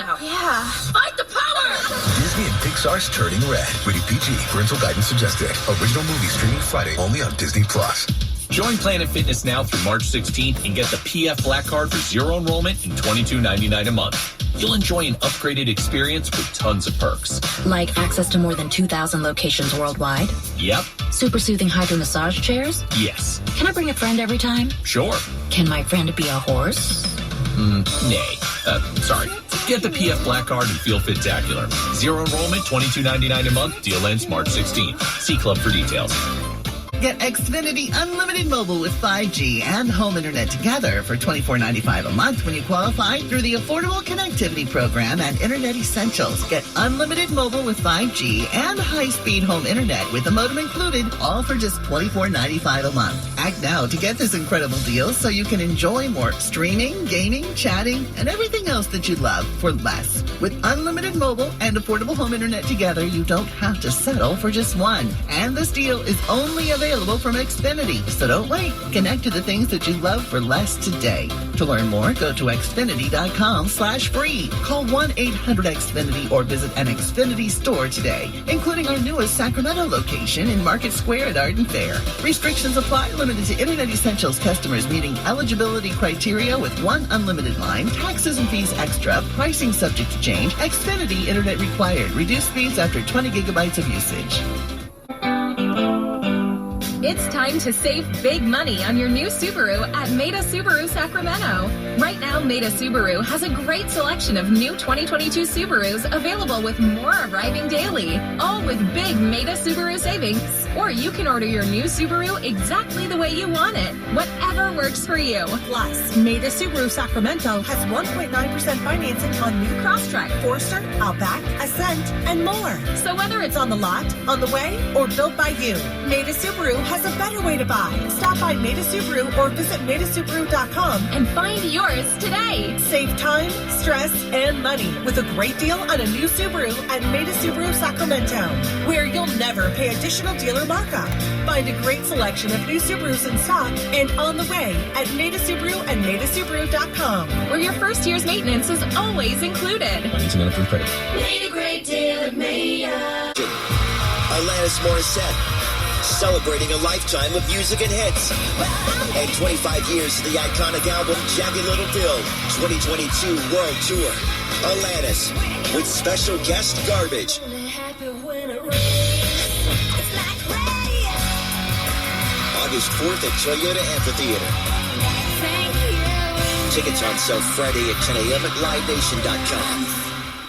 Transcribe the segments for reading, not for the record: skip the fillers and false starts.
now. Yeah. Fight the power! Disney and Pixar's Turning Red. Rated PG. Parental guidance suggested. Original movie streaming Friday only on Disney+. Join Planet Fitness now through March 16th and get the PF Black Card for zero enrollment and $22.99 a month. You'll enjoy an upgraded experience with tons of perks. Like access to more than 2,000 locations worldwide? Yep. Super soothing hydro massage chairs? Yes. Can I bring a friend every time? Sure. Can my friend be a horse? Nay. Sorry. Get the PF Black Card and feel fit-tacular. Zero enrollment, $22.99 a month. Deal ends March 16th. See Club for details. Get Xfinity Unlimited Mobile with 5G and home internet together for $24.95 a month when you qualify through the Affordable Connectivity Program and Internet Essentials. Get unlimited mobile with 5G and high-speed home internet with the modem included, all for just $24.95 a month. Act now to get this incredible deal so you can enjoy more streaming, gaming, chatting, and everything else that you love for less. With unlimited mobile and affordable home internet together, you don't have to settle for just one. And this deal is only available from Xfinity, so don't wait. Connect to the things that you love for less today. To learn more, go to Xfinity.com/free. Call 1-800-XFINITY or visit an Xfinity store today, including our newest Sacramento location in Market Square at Arden Fair. Restrictions apply, limited to Internet Essentials customers meeting eligibility criteria with one unlimited line, taxes and fees extra, pricing subject to change, Xfinity Internet required, reduced speeds after 20 gigabytes of usage. It's time to save big money on your new Subaru at Maida Subaru Sacramento. Right now, Maida Subaru has a great selection of new 2022 Subarus available with more arriving daily, all with big Maida Subaru savings. Or you can order your new Subaru exactly the way you want it, whatever works for you. Plus, Maida Subaru Sacramento has 1.9% financing on new Crosstrek, Forester, Outback, Ascent, and more. So whether it's on the lot, on the way, or built by you, Maida Subaru has a better way to buy. Stop by Maida Subaru or visit MaidaSubaru.com and find yours today. Save time, stress, and money with a great deal on a new Subaru at Maida Subaru Sacramento, where you'll never pay additional dealer markup. Find a great selection of new Subarus in stock and on the way at Maida Subaru and MaidaSubaru.com, where your first year's maintenance is always included. Financing and approved credit. Made a great deal at Maida. Alanis Morissette, celebrating a lifetime of music and hits. And 25 years of the iconic album Jagged Little Pill 2022 World Tour. Alanis with special guest Garbage. August 4th at Toyota Amphitheater. Tickets on sale Friday at 10 a.m. at livenation.com.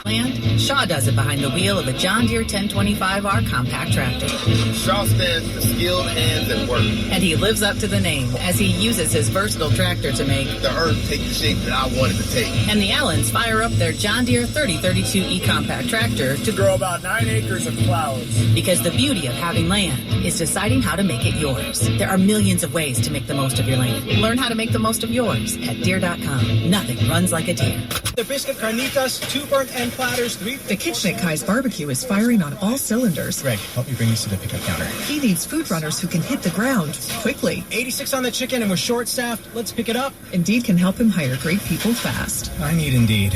Land, Shaw does it behind the wheel of a John Deere 1025R compact tractor. Shaw stands for skilled hands at work. And he lives up to the name as he uses his versatile tractor to make the earth take the shape that I wanted to take. And the Allens fire up their John Deere 3032E compact tractor to grow about 9 acres of flowers. Because the beauty of having land is deciding how to make it yours. There are millions of ways to make the most of your land. Learn how to make the most of yours at Deere.com. Nothing runs like a Deere. The biscuit carnitas, 2 burnt end platters, 3... The kitchen at Kai's Barbecue is firing on all cylinders. Greg, help me bring these to the pickup counter. He needs food runners who can hit the ground quickly. 86 on the chicken and we're short-staffed. Let's pick it up. Indeed can help him hire great people fast. I need Indeed.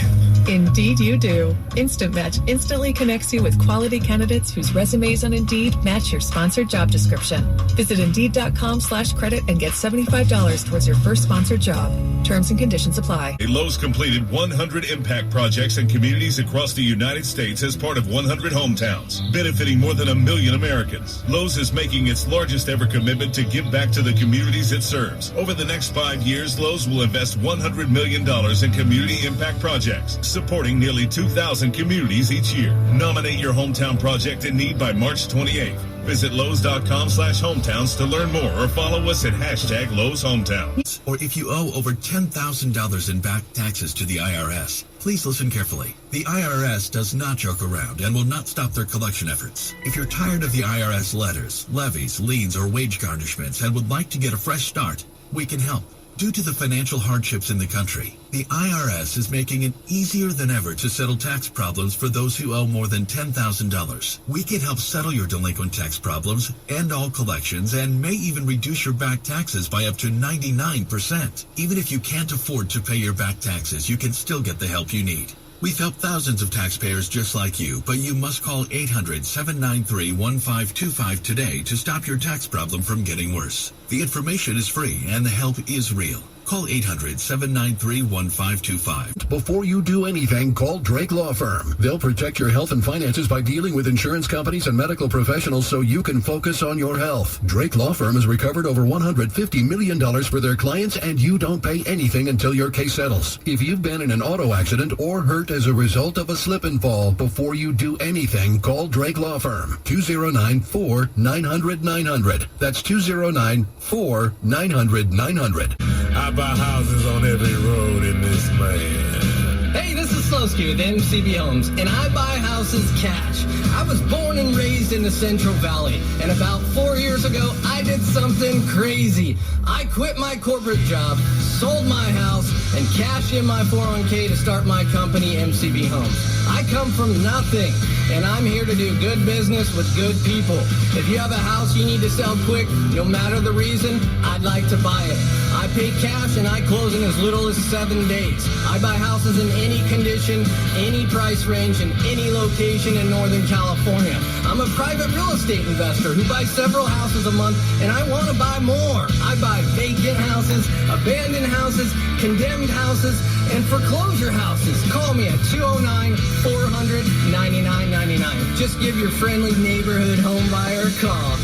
Indeed you do. Instant Match instantly connects you with quality candidates whose resumes on Indeed match your sponsored job description. Visit Indeed.com/credit and get $75 towards your first sponsored job. Terms and conditions apply. Lowe's completed 100 impact projects in communities across the United States as part of 100 hometowns, benefiting more than 1 million Americans. Lowe's is making its largest ever commitment to give back to the communities it serves. Over the next 5 years, Lowe's will invest $100 million in community impact projects, supporting nearly 2,000 communities each year. Nominate your hometown project in need by March 28th. Visit Lowe's.com/hometowns to learn more or follow us at #Lowe'sHometown. Or if you owe over $10,000 in back taxes to the IRS, please listen carefully. The IRS does not joke around and will not stop their collection efforts. If you're tired of the IRS letters, levies, liens, or wage garnishments and would like to get a fresh start, we can help. Due to the financial hardships in the country, the IRS is making it easier than ever to settle tax problems for those who owe more than $10,000. We can help settle your delinquent tax problems, end all collections, and may even reduce your back taxes by up to 99%. Even if you can't afford to pay your back taxes, you can still get the help you need. We've helped thousands of taxpayers just like you, but you must call 800-793-1525 today to stop your tax problem from getting worse. The information is free and the help is real. Call 800-793-1525. Before you do anything, call Drake Law Firm. They'll protect your health and finances by dealing with insurance companies and medical professionals so you can focus on your health. Drake Law Firm has recovered over $150 million for their clients, and you don't pay anything until your case settles. If you've been in an auto accident or hurt as a result of a slip and fall, before you do anything, call Drake Law Firm. 209-4-900-900. That's 209-4-900-900. I buy houses on every road in this land. Hey, this is Slowski with MCB Homes, and I buy houses cash. I was born and raised in the Central Valley, and about 4 years ago, I did something crazy. I quit my corporate job, sold my house, and cashed in my 401k to start my company, MCB Homes. I come from nothing, and I'm here to do good business with good people. If you have a house you need to sell quick, no matter the reason, I'd like to buy it. I pay cash and I close in as little as 7 days. I buy houses in any condition, any price range, and any location in Northern California. I'm a private real estate investor who buys several houses a month, and I want to buy more. I buy vacant houses, abandoned houses, condemned houses, and foreclosure houses. Call me at 209-400-9999. Just give your friendly neighborhood home buyer a call.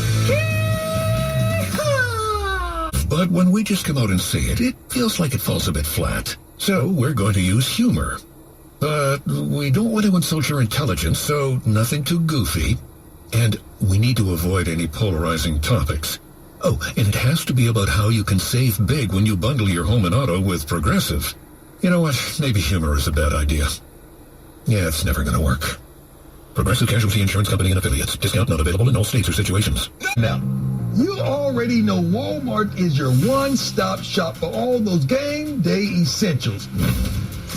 But when we just come out and say it, it feels like it falls a bit flat. So we're going to use humor. But we don't want to insult your intelligence, so nothing too goofy. And we need to avoid any polarizing topics. Oh, and it has to be about how you can save big when you bundle your home and auto with Progressive. You know what? Maybe humor is a bad idea. Yeah, it's never going to work. Progressive Casualty Insurance Company and Affiliates. Discount not available in all states or situations. Now, you already know Walmart is your one-stop shop for all those game day essentials.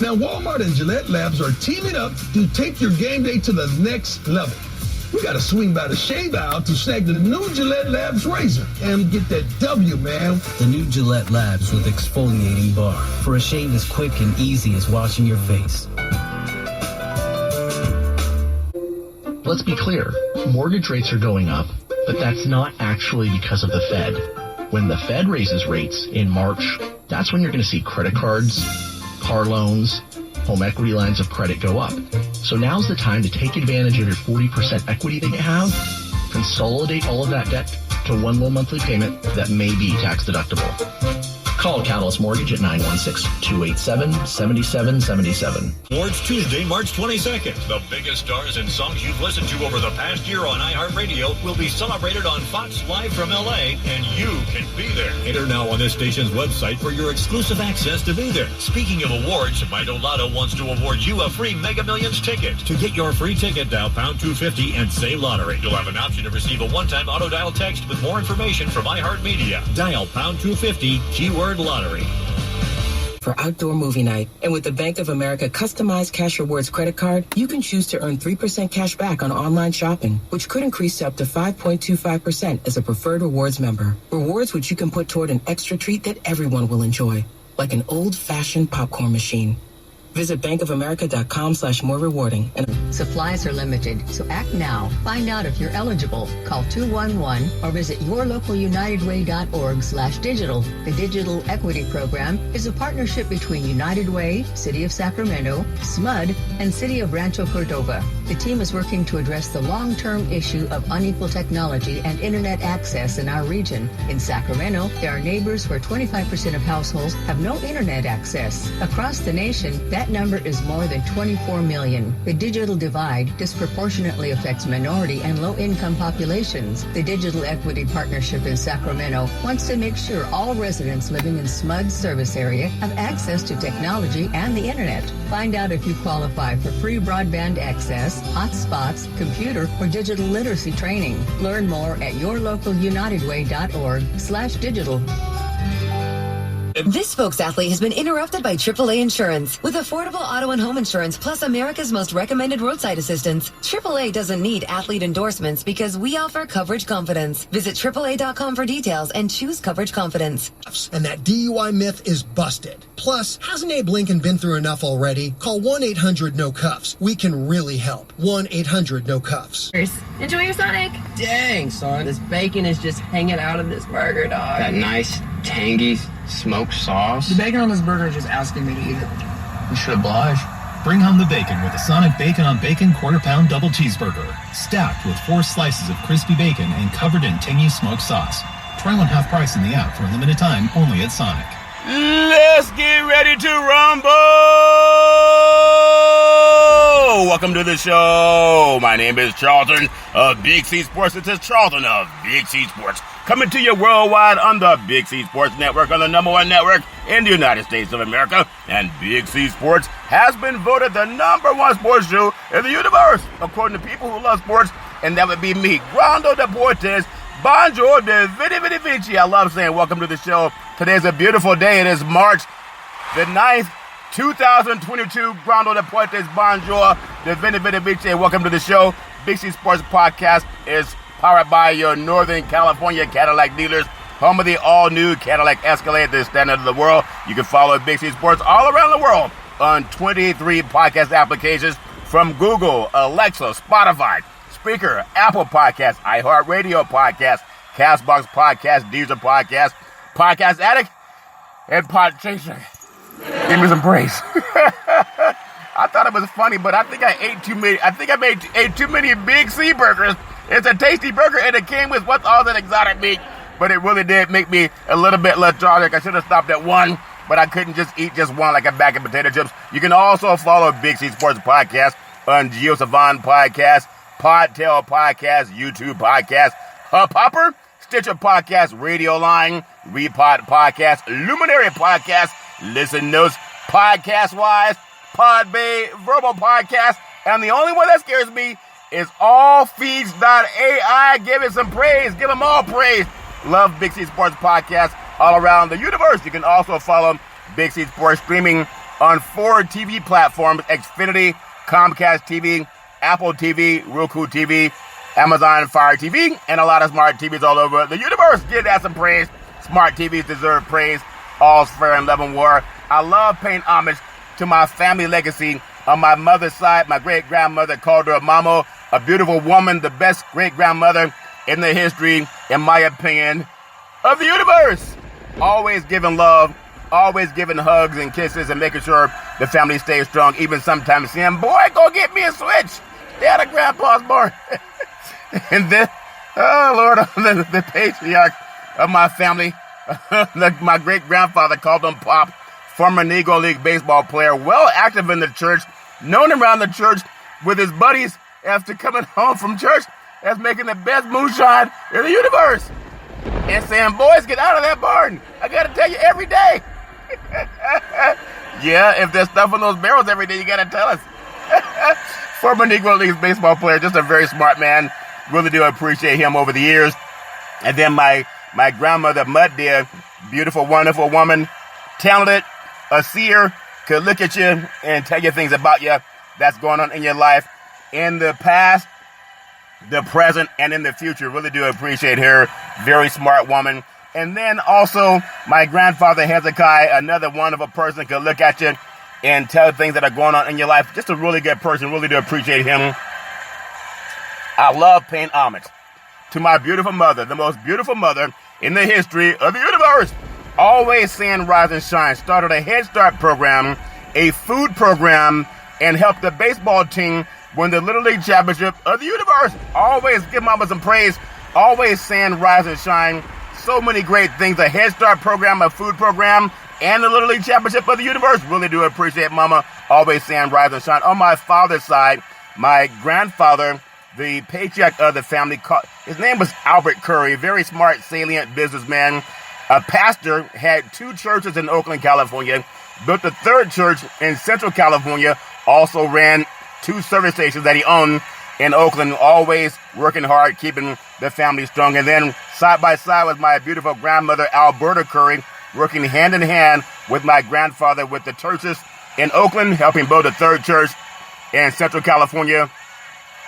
Now, Walmart and Gillette Labs are teaming up to take your game day to the next level. We got to swing by the shave aisle to snag the new Gillette Labs razor and get that W, man. The new Gillette Labs with exfoliating bar for a shave as quick and easy as washing your face. Let's be clear, mortgage rates are going up, but that's not actually because of the Fed. When the Fed raises rates in March, that's when you're going to see credit cards, car loans, home equity lines of credit go up. So now's the time to take advantage of your 40% equity that you have, consolidate all of that debt to one low monthly payment that may be tax deductible. Call Catalyst Mortgage at 916-287-7777. Awards Tuesday, March 22nd. The biggest stars and songs you've listened to over the past year on iHeart-Radio will be celebrated on Fox Live from L.A., and you can be there. Enter now on this station's website for your exclusive access to be there. Speaking of awards, Mito Lotto wants to award you a free Mega Millions ticket. To get your free ticket, dial pound 250 and say lottery. You'll have an option to receive a one-time auto-dial text with more information from iHeartMedia. Dial pound 250, keyword lottery. For outdoor movie night. And with the Bank of America customized cash rewards credit card, you can choose to earn 3% cash back on online shopping, which could increase to up to 5.25% as a preferred rewards member. Rewards which you can put toward an extra treat that everyone will enjoy, like an old-fashioned popcorn machine. Visit bankofamerica.com/more rewarding. Supplies are limited, so act now. Find out if you're eligible. Call 211 or visit yourlocalunitedway.org/digital. The Digital Equity Program is a partnership between United Way, City of Sacramento, SMUD, and City of Rancho Cordova. The team is working to address the long-term issue of unequal technology and internet access in our region. In Sacramento, there are neighbors where 25% of households have no internet access. Across the nation, that number is more than 24 million. The digital divide disproportionately affects minority and low-income populations. The Digital Equity Partnership in Sacramento wants to make sure all residents living in SMUD's service area have access to technology and the internet. Find out if you qualify for free broadband access, hotspots, computer, or digital literacy training. Learn more at yourlocalunitedway.org/digital. This Folks athlete has been interrupted by AAA Insurance. With affordable auto and home insurance plus America's most recommended roadside assistance, AAA doesn't need athlete endorsements because we offer coverage confidence. Visit AAA.com for details and choose coverage confidence. And that DUI myth is busted. Plus, hasn't Abe Lincoln been through enough already? Call 1-800-NO-CUFFS. We can really help. 1-800-NO-CUFFS. Enjoy your Sonic. Dang, son. This bacon is just hanging out of this burger, dog. That nice, tangy smoked sauce. The bacon on this burger is just asking me to eat it. You should oblige. Bring home the bacon with a Sonic Bacon on Bacon quarter-pound double cheeseburger. Stacked with 4 slices of crispy bacon and covered in tangy smoked sauce. Try one half price in the app for a limited time only at Sonic. Let's get ready to rumble! Welcome to the show. My name is Charlton of Big C Sports. This is Charlton of Big C Sports. Coming to you worldwide on the Big C Sports Network, on the #1 network in the United States of America. And Big C Sports has been voted the #1 sports show in the universe, according to people who love sports, and that would be me, Grando Deportes. Bonjour de Vidi Vidi Vici. I love saying welcome to the show. Today's a beautiful day. It is March the 9th, 2022. Grando Deportes. Bonjour de Vidi Vidi Vici. Welcome to the show. Big C Sports Podcast is powered by your Northern California Cadillac dealers, home of the all-new Cadillac Escalade, the standard of the world. You can follow Big C Sports all around the world on 23 podcast applications from Google, Alexa, Spotify, Speaker, Apple Podcasts, iHeart-Radio-Podcast, CastBox Podcast, Deezer Podcast, Podcast Addict, and Podchaser. Give me some praise. I thought it was funny, but I think I ate too many. ate too many Big C burgers. It's a tasty burger, and it came with what's all that exotic meat, but it really did make me a little bit lethargic. I should have stopped at one, but I couldn't just eat just one like a bag of potato chips. You can also follow Big C Sports Podcast on GeoSavan Podcast, Podtail Podcast, YouTube Podcast, Hubhopper, Stitcher Podcast, Radio Line, Repod Podcast, Luminary Podcast, Listen Notes, Podcast Wise, Podbay, Verbal Podcast, and the only one that scares me is allfeeds.ai. Give it some praise. Give them all praise. Love Big C Sports Podcast all around the universe. You can also follow Big C Sports streaming on 4 TV platforms: Xfinity, Comcast TV, Apple TV, Roku TV, Amazon Fire TV, and a lot of smart TVs all over the universe. Give that some praise. Smart TVs deserve praise. All's fair in love and war. I love paying homage to my family legacy. On my mother's side, my great-grandmother called her Mamo, a beautiful woman, the best great-grandmother in the history, in my opinion, of the universe. Always giving love, always giving hugs and kisses and making sure the family stays strong, even sometimes saying, boy, go get me a Switch. Stay out of Grandpa's bar. And then, oh, Lord, the patriarch of my family, my great-grandfather called him Pop, former Negro League baseball player, well active in the church, known around the church with his buddies after coming home from church as making the best moonshine in the universe. And saying, boys, get out of that barn. I got to tell you every day. Yeah, if there's stuff in those barrels every day, you got to tell us. Former Negro League baseball player, just a very smart man. Really do appreciate him over the years. And then my grandmother, Mud Deer, beautiful, wonderful woman, talented, a seer, could look at you and tell you things about you that's going on in your life in the past, the present, and in the future. Really do appreciate her. Very smart woman. And then also my grandfather Hezekiah, another wonderful person, could look at you and tell things that are going on in your life. Just a really good person. Really do appreciate him. I love paying homage to my beautiful mother, the most beautiful mother in the history of the universe. Always saying rise and shine. Started a Head Start program, a food program, and helped the baseball team win the Little League Championship of the universe. Always give Mama some praise. Always saying rise and shine. So many great things. A Head Start program, a food program, and the Little League Championship of the universe. Really do appreciate Mama. Always saying rise and shine. On my father's side, my grandfather, the patriarch of the family, his name was Albert Curry. Very smart, salient businessman. A pastor, had 2 churches in Oakland, California, built a 3rd church in Central California, also ran 2 service stations that he owned in Oakland, always working hard, keeping the family strong. And then side by side with my beautiful grandmother, Alberta Curry, working hand in hand with my grandfather with the churches in Oakland, helping build the third church in Central California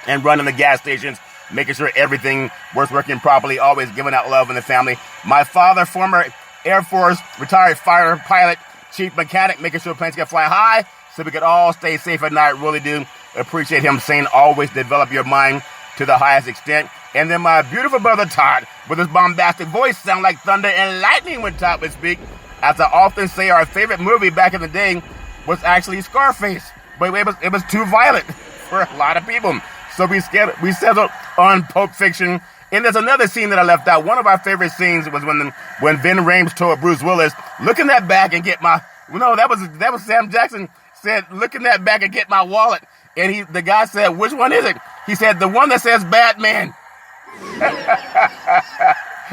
and running the gas stations, making sure everything was working properly, always giving out love in the family. My father, former Air Force, retired fighter pilot, chief mechanic, making sure planes can fly high so we could all stay safe at night. Really do appreciate him saying always develop your mind to the highest extent. And then my beautiful brother Todd, with his bombastic voice, sound like thunder and lightning when Todd would speak. As I often say, our favorite movie back in the day was actually Scarface, but it was too violent for a lot of people. So we settled on Pulp Fiction. And there's another scene that I left out. One of our favorite scenes was when Vin Rames told Bruce Willis, "Look in that bag and get my..." No, that was Sam Jackson said, "Look in that bag and get my wallet." And the guy said, "Which one is it?" He said, "The one that says Batman."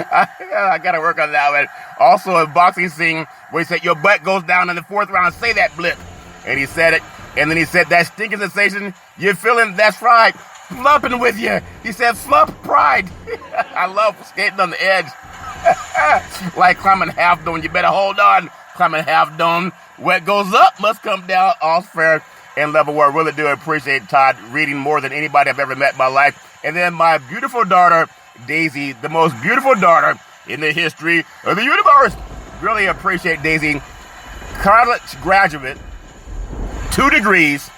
I gotta work on that one. Also a boxing scene where he said, "Your butt goes down in the 4th round, say that blip." And he said it. And then he said, "That stinking sensation you're feeling, that's right. Flumping with you." He said, "Flump pride." I love skating on the edge. Like climbing half dome. You better hold on. Climbing half dome. What goes up must come down. All's fair and level. Where I really do appreciate Todd reading more than anybody I've ever met in my life. And then my beautiful daughter, Daisy, the most beautiful daughter in the history of the universe. Really appreciate Daisy. College graduate, 2 degrees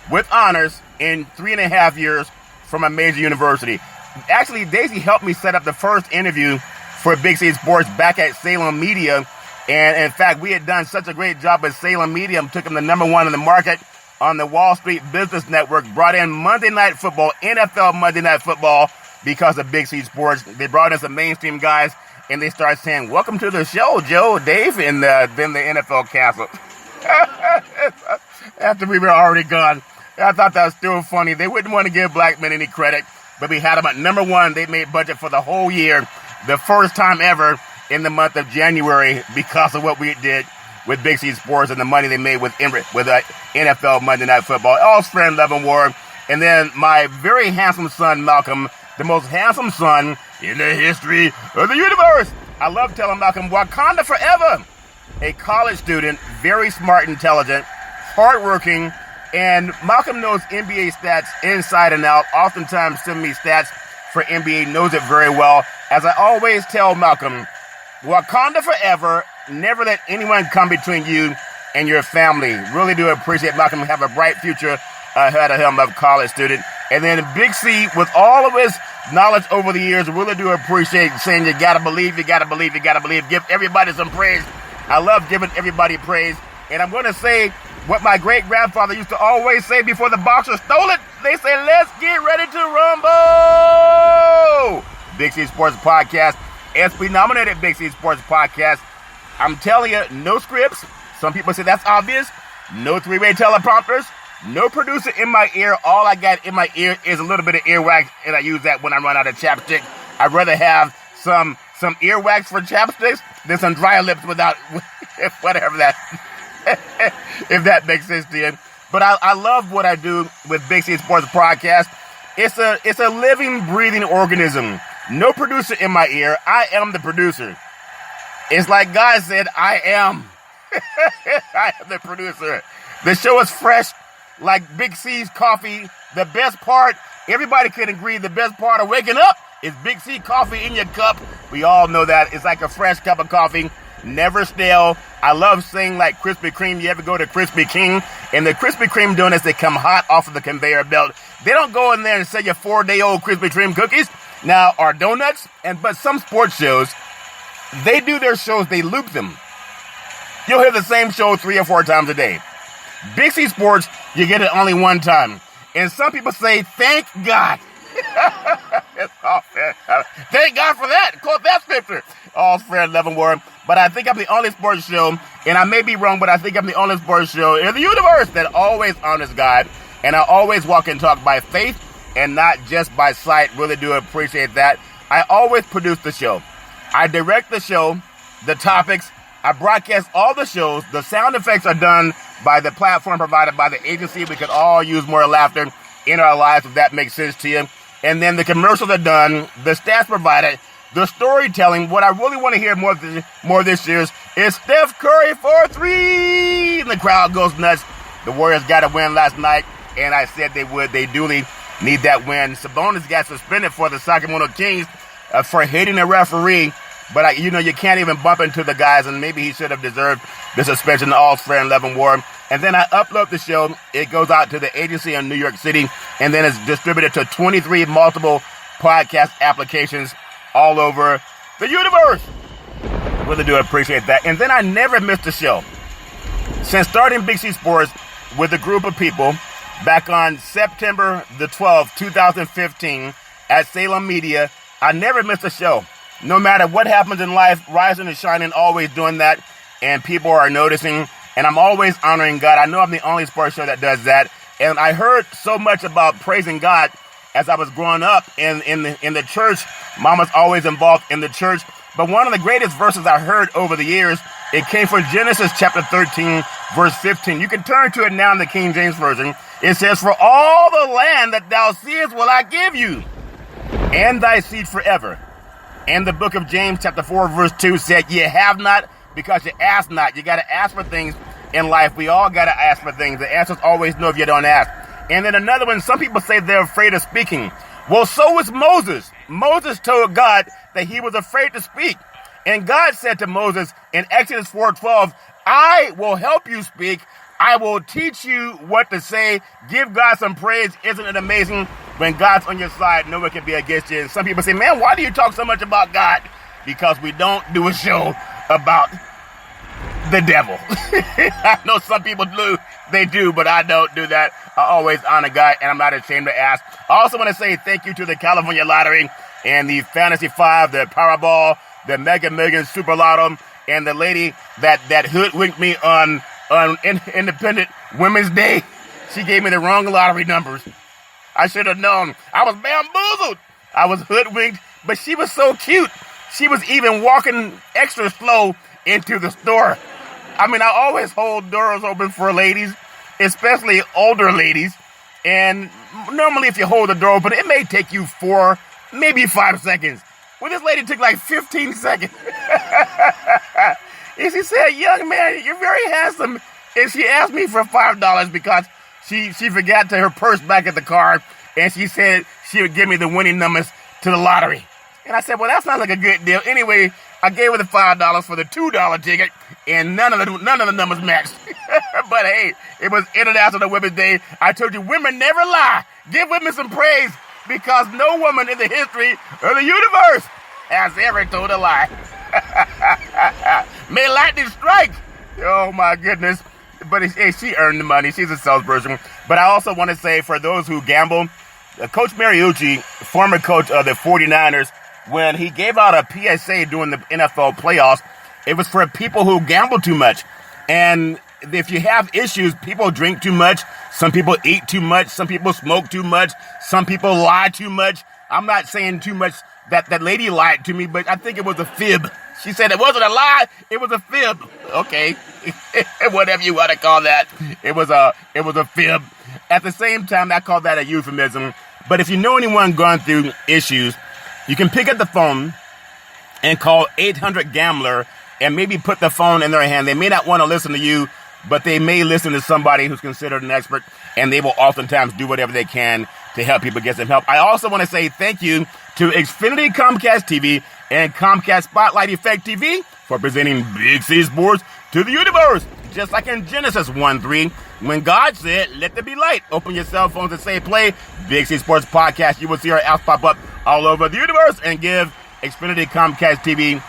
with honors in 3.5 years from a major university. Actually, Daisy helped me set up the first interview for Big C Sports back at Salem Media. And in fact, we had done such a great job with Salem Media, took them to #1 in the market on the Wall Street Business Network, brought in Monday Night Football, NFL Monday Night Football, because of Big C Sports. They brought in some mainstream guys, and they started saying, "Welcome to the show, Joe, Dave," and then the NFL canceled. After we were already gone. I thought that was still funny. They wouldn't want to give black men any credit, but we had them at #1. They made budget for the whole year, the first time ever in the month of January, because of what we did with Big C Sports and the money they made with NFL Monday Night Football. All's fair and love and war. And then my very handsome son, Malcolm, the most handsome son in the history of the universe. I love telling Malcolm, Wakanda forever. A college student, very smart, intelligent, hardworking, and Malcolm knows NBA stats inside and out. Oftentimes send me stats for NBA, knows it very well. As I always tell Malcolm, Wakanda forever. Never let anyone come between you and your family. Really do appreciate Malcolm. Have a bright future ahead of him, a college student. And then Big C, with all of his knowledge over the years, really do appreciate saying you gotta believe, you gotta believe, you gotta believe. Give everybody some praise. I love giving everybody praise. And I'm going to say what my great-grandfather used to always say before the boxer stole it. They say, "Let's get ready to rumble." Big C Sports Podcast. ESPY nominated Big C Sports Podcast. I'm telling you, no scripts. Some people say that's obvious. No 3-way teleprompters. No producer in my ear. All I got in my ear is a little bit of earwax, and I use that when I run out of chapstick. I'd rather have some earwax for chapsticks than some dry lips without whatever that, if that makes sense to you. But I love what I do with Big C Sports Podcast. It's a living, breathing organism. No producer in my ear. I am the producer. It's like God said, I am. I am the producer. The show is fresh, like Big C's coffee. The best part, everybody can agree, the best part of waking up is Big C coffee in your cup. We all know that. It's like a fresh cup of coffee, never stale. I love saying like Krispy Kreme. You ever go to Krispy Kreme? And the Krispy Kreme donuts, they come hot off of the conveyor belt. They don't go in there and sell you 4-day-old Krispy Kreme cookies. Now, our donuts, but some sports shows, they do their shows, they loop them. You'll hear the same show 3 or 4 times a day. Big C Sports, you get it only one time. And some people say, thank God. Thank God for that. Quote that scripture. All fair, love, and war. But I think I'm the only sports show, and I may be wrong, but I think I'm the only sports show in the universe that always honors God. And I always walk and talk by faith and not just by sight. Really do appreciate that. I always produce the show. I direct the show, the topics. I broadcast all the shows. The sound effects are done by the platform provided by the agency. We could all use more laughter in our lives, if that makes sense to you. And then the commercials are done. The stats provided. the storytelling. What I really want to hear more this year is Steph Curry for 3. And the crowd goes nuts. The Warriors got a win last night, and I said they would. They duly need that win. Sabonis got suspended for the Sacramento Kings for hitting a referee. But, you can't even bump into the guys, and maybe he should have deserved the suspension. All's fair in love and war. And then I upload the show. It goes out to the agency in New York City, and then it's distributed to 23 multiple podcast applications all over the universe. Really do appreciate that. And then I never missed a show. Since starting Big C Sports with a group of people back on September the 12th, 2015 at Salem Media, I never missed a show. No matter what happens in life, rising and shining, always doing that, and people are noticing, and I'm always honoring God. I know I'm the only sports show that does that, and I heard so much about praising God as I was growing up in the church. Mama's always involved in the church, but one of the greatest verses I heard over the years, it came from Genesis chapter 13, verse 15. You can turn to it now in the King James Version. It says, "For all the land that thou seest will I give you, and thy seed forever." And the book of James chapter 4 verse 2 said, "Ye have not because you ask not." You got to ask for things in life. We all got to ask for things. The answer's always no if you don't ask. And then another one, some people say they're afraid of speaking. Well, so was Moses. Moses told God that he was afraid to speak. And God said to Moses in Exodus 4:12, "I will help you speak. I will teach you what to say." Give God some praise. Isn't it amazing? When God's on your side, no one can be against you. And some people say, "Man, why do you talk so much about God?" Because we don't do a show about the devil. I know some people do. They do, but I don't do that. I always honor God, and I'm not ashamed to ask. I also want to say thank you to the California Lottery and the Fantasy 5, the Powerball, the Mega Millions Super Lotto, and the lady that hoodwinked me on Independent Women's Day. She gave me the wrong lottery numbers. I should have known. I was bamboozled. I was hoodwinked, but she was so cute. She was even walking extra slow into the store. I mean, I always hold doors open for ladies, especially older ladies. And normally if you hold the door open, it may take you 4, maybe 5 seconds. Well, this lady took like 15 seconds. And she said, "Young man, you're very handsome." And she asked me for $5 because she forgot her purse back at the car. And she said she would give me the winning numbers to the lottery. And I said, "Well, that sounds like a good deal." Anyway, I gave her the $5 for the $2 ticket, and none of the numbers matched. But hey, it was International Women's Day. I told you, women never lie. Give women some praise, because no woman in the history of the universe has ever told a lie. May lightning strike. Oh my goodness. But hey, she earned the money. She's a salesperson. But I also want to say, for those who gamble, Coach Mariucci, former coach of the 49ers, when he gave out a PSA during the NFL playoffs, it was for people who gamble too much. And if you have issues, people drink too much. Some people eat too much. Some people smoke too much. Some people lie too much. I'm not saying too much that lady lied to me, but I think it was a fib. She said it wasn't a lie, it was a fib. Okay, whatever you want to call that. It was a fib. At the same time, I call that a euphemism. But if you know anyone going through issues, you can pick up the phone and call 800-GAMBLER and maybe put the phone in their hand. They may not want to listen to you, but they may listen to somebody who's considered an expert, and they will oftentimes do whatever they can to help people get some help. I also want to say thank you to Xfinity Comcast TV and Comcast Spotlight Effect TV for presenting Big C Sports to the universe. Just like in Genesis 1:3, when God said, "Let there be light." Open your cell phones and say play Big C Sports Podcast. You will see our apps pop up all over the universe, and give Xfinity Comcast TV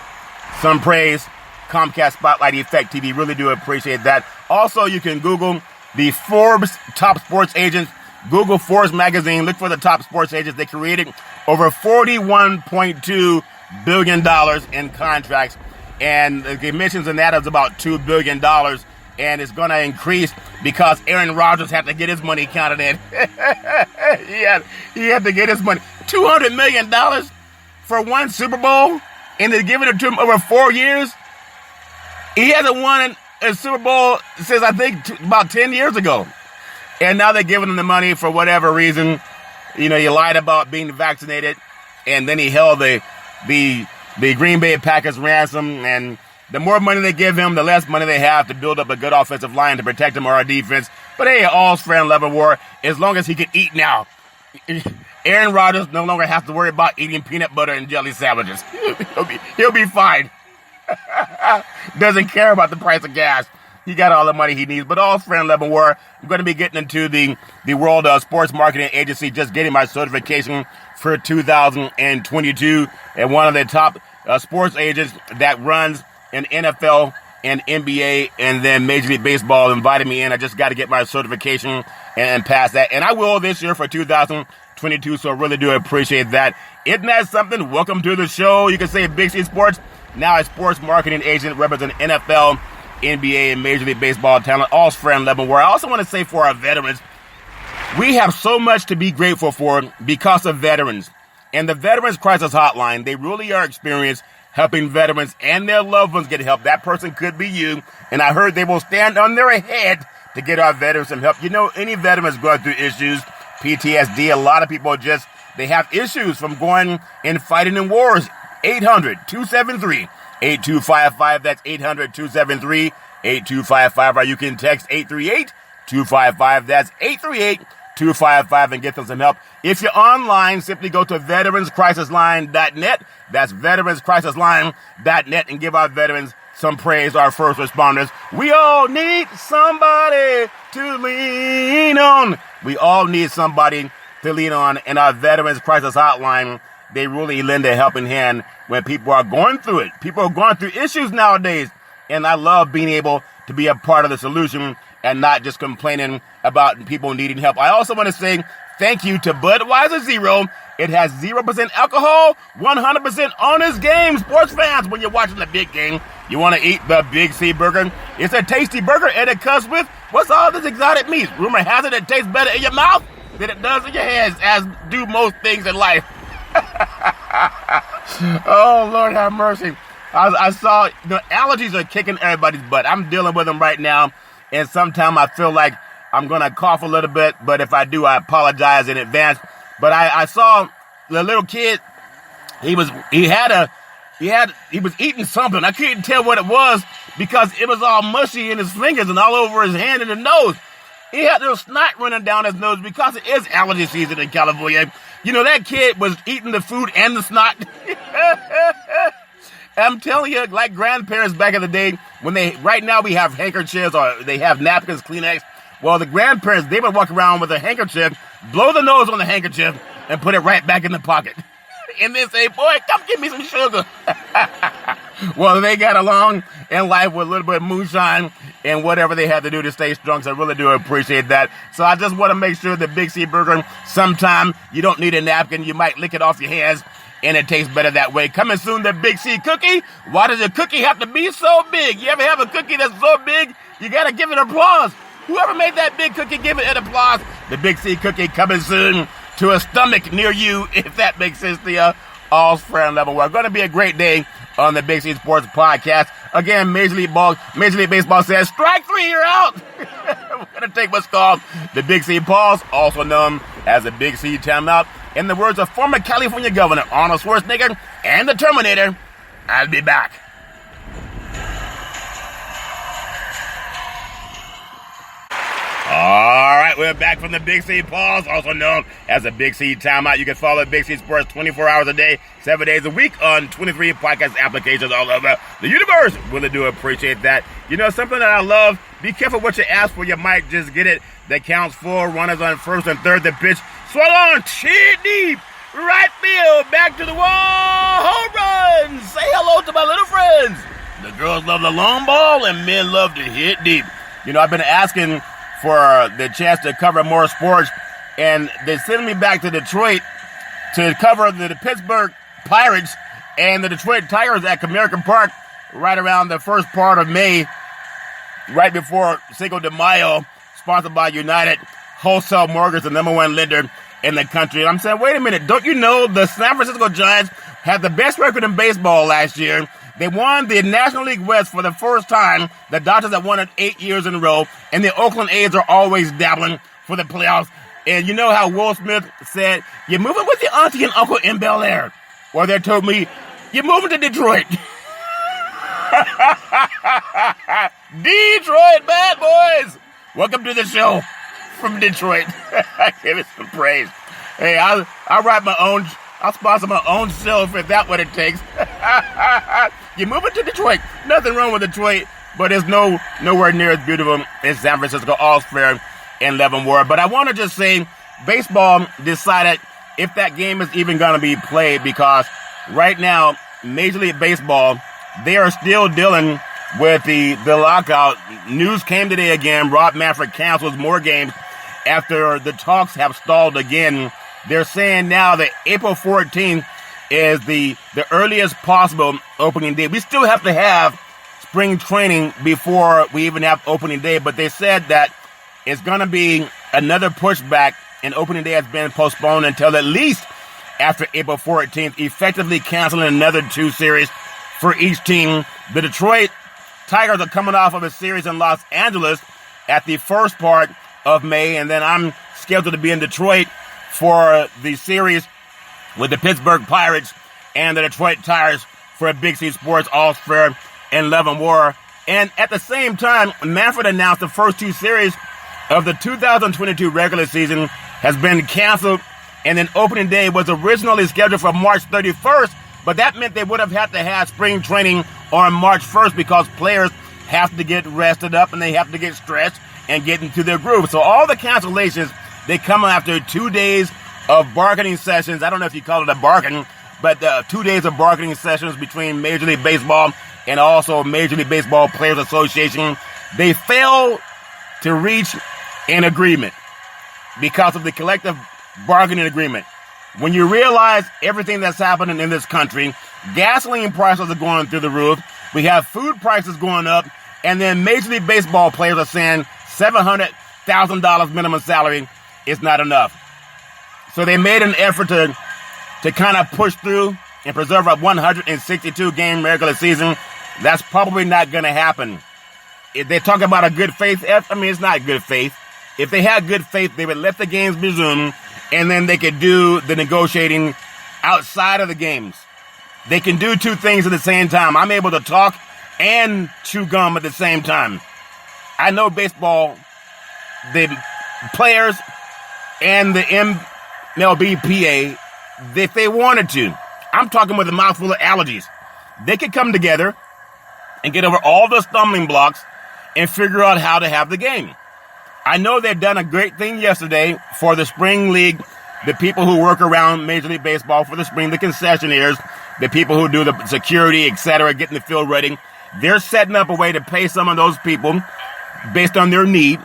some praise. Comcast Spotlight Effect TV. Really do appreciate that. Also, you can Google the Forbes Top Sports Agents. Google Forbes magazine. Look for the top sports agents. They created over $41.2 billion in contracts. And the emissions in that is about $2 billion. And it's going to increase because Aaron Rodgers had to get his money counted in. he had to get his money. $200 million for one Super Bowl, and they're giving it to him over 4 years. He hasn't won a Super Bowl since, I think, about 10 years ago. And now they're giving him the money for whatever reason. You know, he lied about being vaccinated, and then he held the the Green Bay Packers ransom, and the more money they give him, the less money they have to build up a good offensive line to protect him or our defense. But hey, all's fair in love and war, as long as he can eat now. Aaron Rodgers no longer has to worry about eating peanut butter and jelly sandwiches. He'll be fine. Doesn't care about the price of gas. He got all the money he needs. But all fair in love and war, I'm going to be getting into the World Sports Marketing Agency, just getting my certification for 2022. And one of the top sports agents that runs an NFL and NBA and then Major League Baseball invited me in. I just got to get my certification and pass that. And I will this year for 2022, so I really do appreciate that. Isn't that something? Welcome to the show. You can say Big C Sports, now a sports marketing agent representing NFL, NBA, and Major League Baseball talent, all friend level. Where I also want to say for our veterans, we have so much to be grateful for because of veterans. And the Veterans Crisis Hotline, they really are experienced helping veterans and their loved ones get help. That person could be you. And I heard they will stand on their head to get our veterans some help. You know, any veterans going through issues, PTSD, a lot of people they have issues from going and fighting in wars. 800-273-8255. That's 800-273-8255. Or you can text 838-255. That's 838-255 and get them some help. If you're online, simply go to veteranscrisisline.net. That's veteranscrisisline.net and give our veterans some praise, our first responders. We all need somebody to lean on. We all need somebody to lean on. And our Veterans Crisis Hotline, they really lend a helping hand when people are going through it. People are going through issues nowadays. And I love being able to be a part of the solution and not just complaining about people needing help. I also want to say thank you to Budweiser Zero. It has 0% alcohol, 100% honest game. Sports fans, when you're watching the big game, you want to eat the Big C Burger. It's a tasty burger, and it comes with, what's all this exotic meat? Rumor has it tastes better in your mouth than it does in your hands, as do most things in life. Oh, Lord have mercy. I saw the allergies are kicking everybody's butt. I'm dealing with them right now, and sometimes I feel like I'm going to cough a little bit, but if I do, I apologize in advance. But I saw the little kid, he was eating something. I couldn't tell what it was because it was all mushy in his fingers and all over his hand and his nose. He had little snot running down his nose because it is allergy season in California. You know, that kid was eating the food and the snot. I'm telling you, like grandparents back in the day, right now we have handkerchiefs or they have napkins, Kleenex. Well, the grandparents, they would walk around with a handkerchief, blow the nose on the handkerchief, and put it right back in the pocket. And then say, boy, come give me some sugar. Well, they got along in life with a little bit of moonshine and whatever they had to do to stay strong. So I really do appreciate that. So I just want to make sure the Big C Burger, sometime you don't need a napkin. You might lick it off your hands, and it tastes better that way. Coming soon, the Big C Cookie. Why does a cookie have to be so big? You ever have a cookie that's so big, you got to give it applause. Whoever made that big cookie, give it an applause. The Big C Cookie coming soon to a stomach near you, if that makes sense to you. All friend level. We're going to be a great day on the Big C Sports Podcast. Again, Major League Baseball says, strike three, you're out. We're going to take what's called the Big C Pause, also known as the Big C Timeout. In the words of former California Governor Arnold Schwarzenegger and the Terminator, I'll be back. All right, we're back from the Big C Pause, also known as the Big C Timeout. You can follow Big C Sports 24 hours a day, 7 days a week on 23 podcast applications all over the universe. Really do appreciate that. You know, something that I love, be careful what you ask for. You might just get it. That counts 4 runners on first and third. The pitch swung on, hit deep, right field, back to the wall, home run. Say hello to my little friends. The girls love the long ball and men love to hit deep. You know, I've been asking for the chance to cover more sports, and they sent me back to Detroit to cover the Pittsburgh Pirates and the Detroit Tigers at Comerica Park right around the first part of May, right before Cinco de Mayo, sponsored by United Wholesale Mortgage, the number one lender in the country. And I'm saying, wait a minute, don't you know the San Francisco Giants had the best record in baseball last year? They won the National League West for the first time. The Dodgers have won it 8 years in a row. And the Oakland A's are always dabbling for the playoffs. And you know how Will Smith said, you're moving with your auntie and uncle in Bel Air. Well, they told me, You're moving to Detroit. Detroit bad boys. Welcome to the show from Detroit. Give it some praise. Hey, I'll write my own. I'll sponsor my own self if that's what it takes. You're moving to Detroit. Nothing wrong with Detroit, but it's nowhere near as beautiful as San Francisco, All-Fair, and Leavenworth. But I want to just say, baseball decided if that game is even going to be played, because right now, Major League Baseball, they are still dealing with the lockout. News came today again. Rob Manfred cancels more games after the talks have stalled again. They're saying now that April 14th is the earliest possible opening day. We still have to have spring training before we even have opening day, but they said that it's going to be another pushback, and opening day has been postponed until at least after April 14th, effectively canceling another 2 series for each team. The Detroit Tigers are coming off of a series in Los Angeles at the first part of May, and then I'm scheduled to be in Detroit for the series with the Pittsburgh Pirates and the Detroit Tigers for a Big C Sports All-Fair in Leavenworth. And at the same time, Manfred announced the first 2 series of the 2022 regular season has been canceled, and then opening day was originally scheduled for March 31st, but that meant they would have had to have spring training on March 1st because players have to get rested up and they have to get stretched and get into their groove. So all the cancellations, they come after 2 days of bargaining sessions. I don't know if you call it a bargain, but 2 days of bargaining sessions between Major League Baseball and also Major League Baseball Players Association. They failed to reach an agreement because of the collective bargaining agreement. When you realize everything that's happening in this country, gasoline prices are going through the roof, we have food prices going up, and then Major League Baseball players are saying $700,000 minimum salary is not enough. So they made an effort to kind of push through and preserve a 162-game regular season. That's probably not going to happen. If they talk about a good faith, it's not good faith. If they had good faith, they would let the games resume, and then they could do the negotiating outside of the games. They can do 2 things at the same time. I'm able to talk and chew gum at the same time. I know baseball, the players and the MLBPA, if they wanted to, I'm talking with a mouthful of allergies, they could come together and get over all the stumbling blocks and figure out how to have the game. I know they've done a great thing yesterday for the spring league, the people who work around Major League Baseball for the spring, the concessionaires, the people who do the security, etc., getting the field ready. They're setting up a way to pay some of those people based on their need.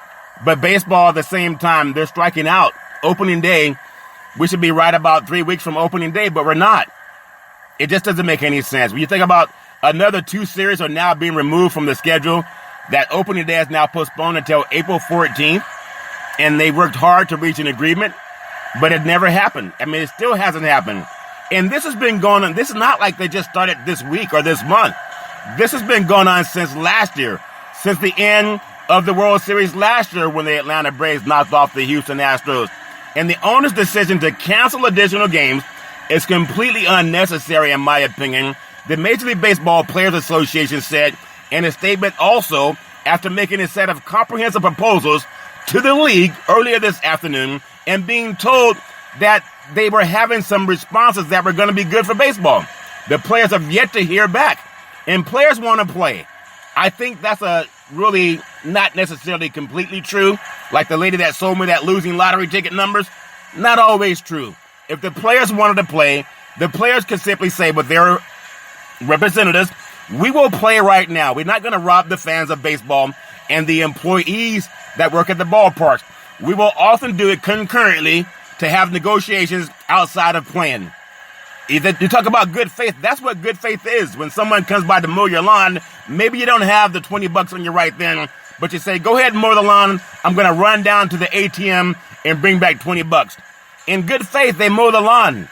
But baseball at the same time, they're striking out. Opening day, we should be right about 3 weeks from opening day, but we're not. It just doesn't make any sense. When you think about another 2 series are now being removed from the schedule, that opening day is now postponed until April 14th, and they worked hard to reach an agreement, but it never happened. It still hasn't happened. And this has been going on. This is not like they just started this week or this month. This has been going on since last year, since the end of the World Series last year when the Atlanta Braves knocked off the Houston Astros. And the owner's decision to cancel additional games is completely unnecessary, in my opinion. The Major League Baseball Players Association said in a statement also, after making a set of comprehensive proposals to the league earlier this afternoon and being told that they were having some responses that were going to be good for baseball. The players have yet to hear back, and players want to play. I think that's a really not necessarily completely true. Like the lady that sold me that losing lottery ticket numbers, not always true. If the players wanted to play, the players could simply say with their representatives, we will play right now. We're not going to rob the fans of baseball and the employees that work at the ballparks. We will often do it concurrently to have negotiations outside of playing. You talk about good faith. That's what good faith is. When someone comes by to mow your lawn, maybe you don't have the $20 on you right then, but you say, go ahead and mow the lawn. I'm going to run down to the ATM and bring back $20. In good faith, they mow the lawn.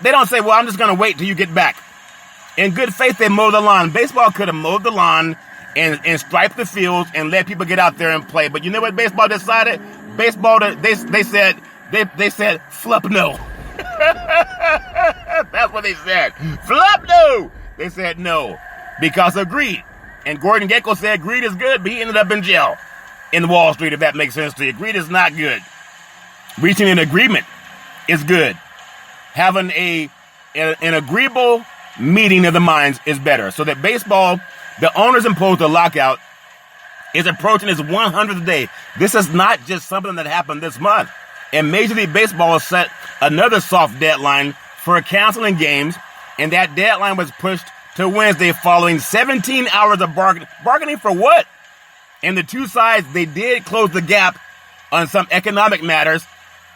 They don't say, well, I'm just going to wait till you get back. In good faith, they mow the lawn. Baseball could have mowed the lawn and striped the fields and let people get out there and play. But you know what baseball decided? Baseball, they said, flup no. That's what they said. Flop no. They said no because of greed. And Gordon Gekko said greed is good, but he ended up in jail in Wall Street, if that makes sense to you. Greed is not good. Reaching an agreement is good. Having an agreeable meeting of the minds is better. So that baseball, the owners imposed a lockout, is approaching its 100th day. This is not just something that happened this month. And Major League Baseball has set another soft deadline for canceling games, and that deadline was pushed to Wednesday following 17 hours of bargaining. Bargaining for what? And the two sides, they did close the gap on some economic matters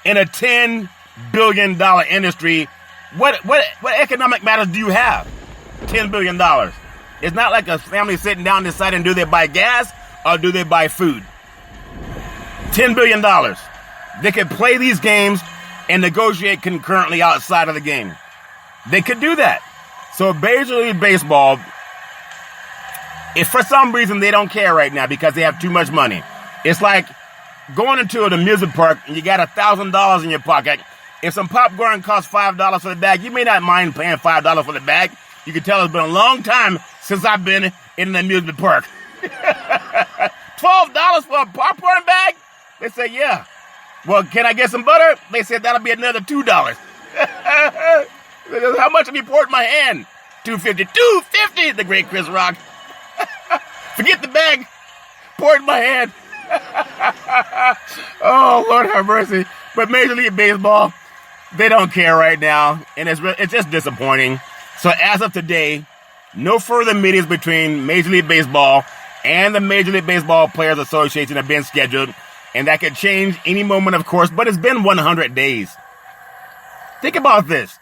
in a $10 billion industry. What economic matters do you have? $10 billion. It's not like a family sitting down deciding do they buy gas or do they buy food. $10 billion. They could play these games and negotiate concurrently outside of the game. They could do that. So Major League Baseball, if for some reason they don't care right now because they have too much money, it's like going into an amusement park and you got $1,000 in your pocket. If some popcorn costs $5 for the bag, you may not mind paying $5 for the bag. You can tell it's been a long time since I've been in an amusement park. $12 for a popcorn bag? They say, yeah. Well, can I get some butter? They said that'll be another $2. How much have you poured in my hand? $2.50. $2.50, the great Chris Rock. Forget the bag. Pour it in my hand. Oh, Lord have mercy. But Major League Baseball, they don't care right now, and it's just disappointing. So as of today, no further meetings between Major League Baseball and the Major League Baseball Players Association have been scheduled, and that could change any moment, of course, but it's been 100 days. Think about this.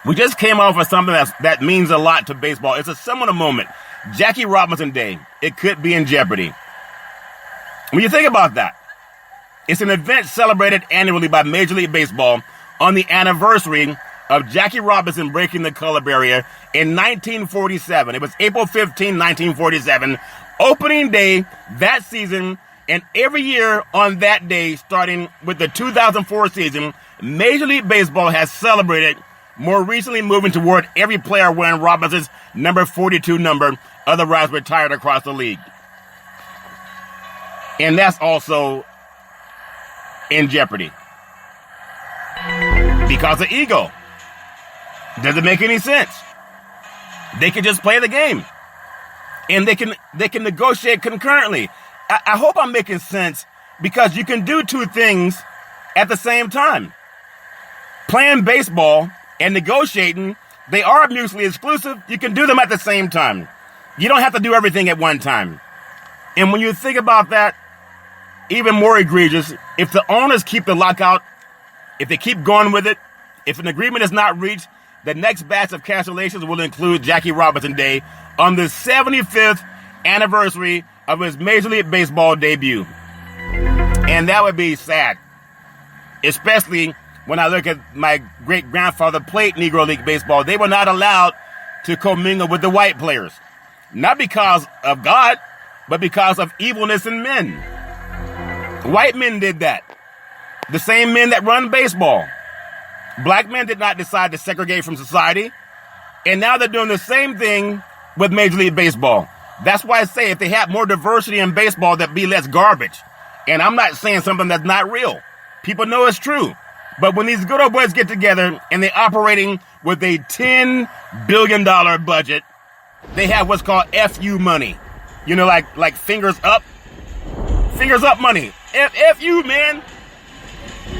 We just came off of something that means a lot to baseball. It's a seminal moment. Jackie Robinson Day. It could be in jeopardy. When you think about that, it's an event celebrated annually by Major League Baseball on the anniversary of Jackie Robinson breaking the color barrier in 1947. It was April 15, 1947, opening day that season, and every year on that day, starting with the 2004 season, Major League Baseball has celebrated, more recently moving toward every player wearing Robinson's number 42 number, otherwise retired across the league. And that's also in jeopardy because of ego. Doesn't make any sense. They can just play the game, and they can negotiate concurrently. I hope I'm making sense, because you can do two things at the same time. Playing baseball and negotiating, they are mutually exclusive. You can do them at the same time. You don't have to do everything at one time. And when you think about that, even more egregious, if the owners keep the lockout, if they keep going with it, if an agreement is not reached, the next batch of cancellations will include Jackie Robinson Day on the 75th anniversary of his Major League Baseball debut. And that would be sad, especially when I look at my great-grandfather played Negro League Baseball. They were not allowed to commingle with the white players. Not because of God, but because of evilness in men. White men did that. The same men that run baseball. Black men did not decide to segregate from society. And now they're doing the same thing with Major League Baseball. That's why I say if they had more diversity in baseball, there'd be less garbage. And I'm not saying something that's not real. People know it's true. But when these good old boys get together and they're operating with a $10 billion budget, they have what's called FU money. You know, like fingers up. Fingers up money. FU, man.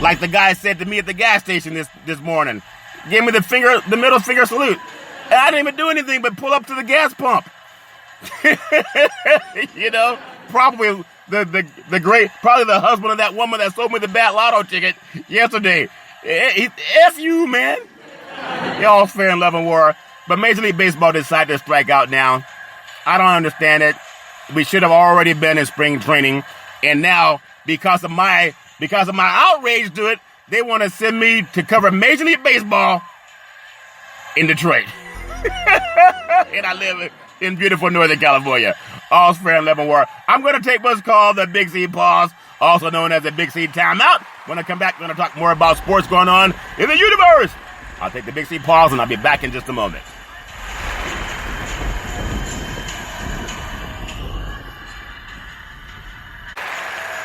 Like the guy said to me at the gas station this morning. Gave me the middle finger salute. And I didn't even do anything but pull up to the gas pump. You know, probably probably the husband of that woman that sold me the bad lotto ticket yesterday. F you, man. Y'all's fair in love and war. But Major League Baseball decided to strike out now. I don't understand it. We should have already been in spring training. And now, because of my outrage to it, they want to send me to cover Major League Baseball in Detroit. And I live in beautiful Northern California. All's fair in love and war. I'm going to take what's called the Big C pause, also known as the Big C timeout. When I come back, we're going to talk more about sports going on in the universe. I'll take the Big C pause, and I'll be back in just a moment.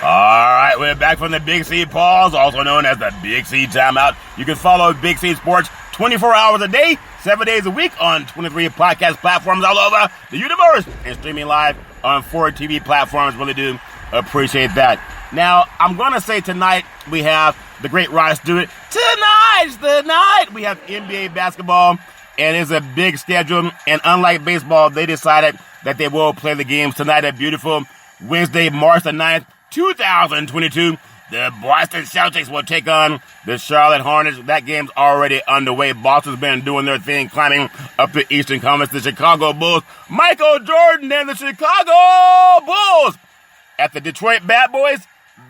All right, we're back from the Big C pause, also known as the Big C timeout. You can follow Big C Sports 24 hours a day, 7 days a week on 23 podcast platforms all over the universe and streaming live on 4 TV platforms. Really do appreciate that. Now, I'm going to say tonight we have the great Rod Stewart. Tonight's the night. We have NBA basketball, and it's a big schedule. And unlike baseball, they decided that they will play the games tonight at beautiful Wednesday, March the 9th, 2022. The Boston Celtics will take on the Charlotte Hornets. That game's already underway. Boston's been doing their thing, climbing up the Eastern Conference. The Chicago Bulls, Michael Jordan and the Chicago Bulls at the Detroit Bad Boys.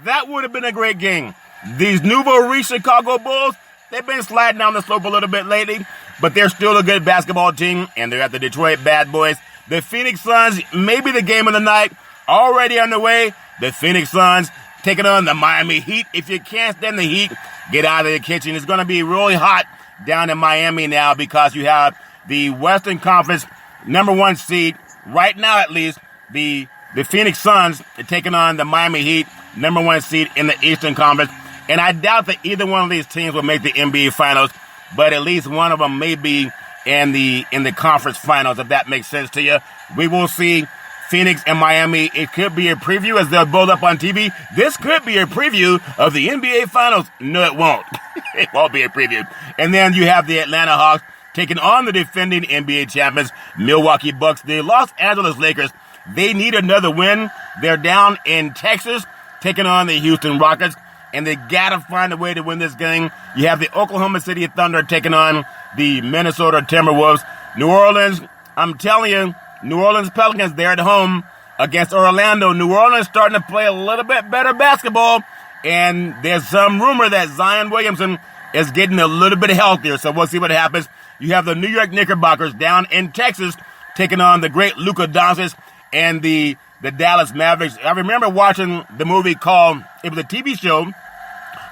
That would have been a great game. These nouveau riche Chicago Bulls, they've been sliding down the slope a little bit lately, but they're still a good basketball team, and they're at the Detroit Bad Boys. The Phoenix Suns, maybe the game of the night, already underway. The Phoenix Suns taking on the Miami Heat. If you can't stand the heat, get out of the kitchen. It's going to be really hot down in Miami now because you have the Western Conference #1 seed, right now at least, the Phoenix Suns taking on the Miami Heat, #1 seed in the Eastern Conference. And I doubt that either one of these teams will make the NBA Finals, but at least one of them may be in the conference finals, if that makes sense to you. We will see Phoenix and Miami. It could be a preview as they're both up on TV. This could be a preview of the NBA Finals. No, it won't. It won't be a preview. And then you have the Atlanta Hawks taking on the defending NBA champions, Milwaukee Bucks. The Los Angeles Lakers, they need another win. They're down in Texas taking on the Houston Rockets, and they got to find a way to win this game. You have the Oklahoma City Thunder taking on the Minnesota Timberwolves. New Orleans, I'm telling you, New Orleans Pelicans, they're at home against Orlando. New Orleans starting to play a little bit better basketball, and there's some rumor that Zion Williamson is getting a little bit healthier, so we'll see what happens. You have the New York Knickerbockers down in Texas taking on the great Luka Doncic and the Dallas Mavericks. I remember watching the movie it was a TV show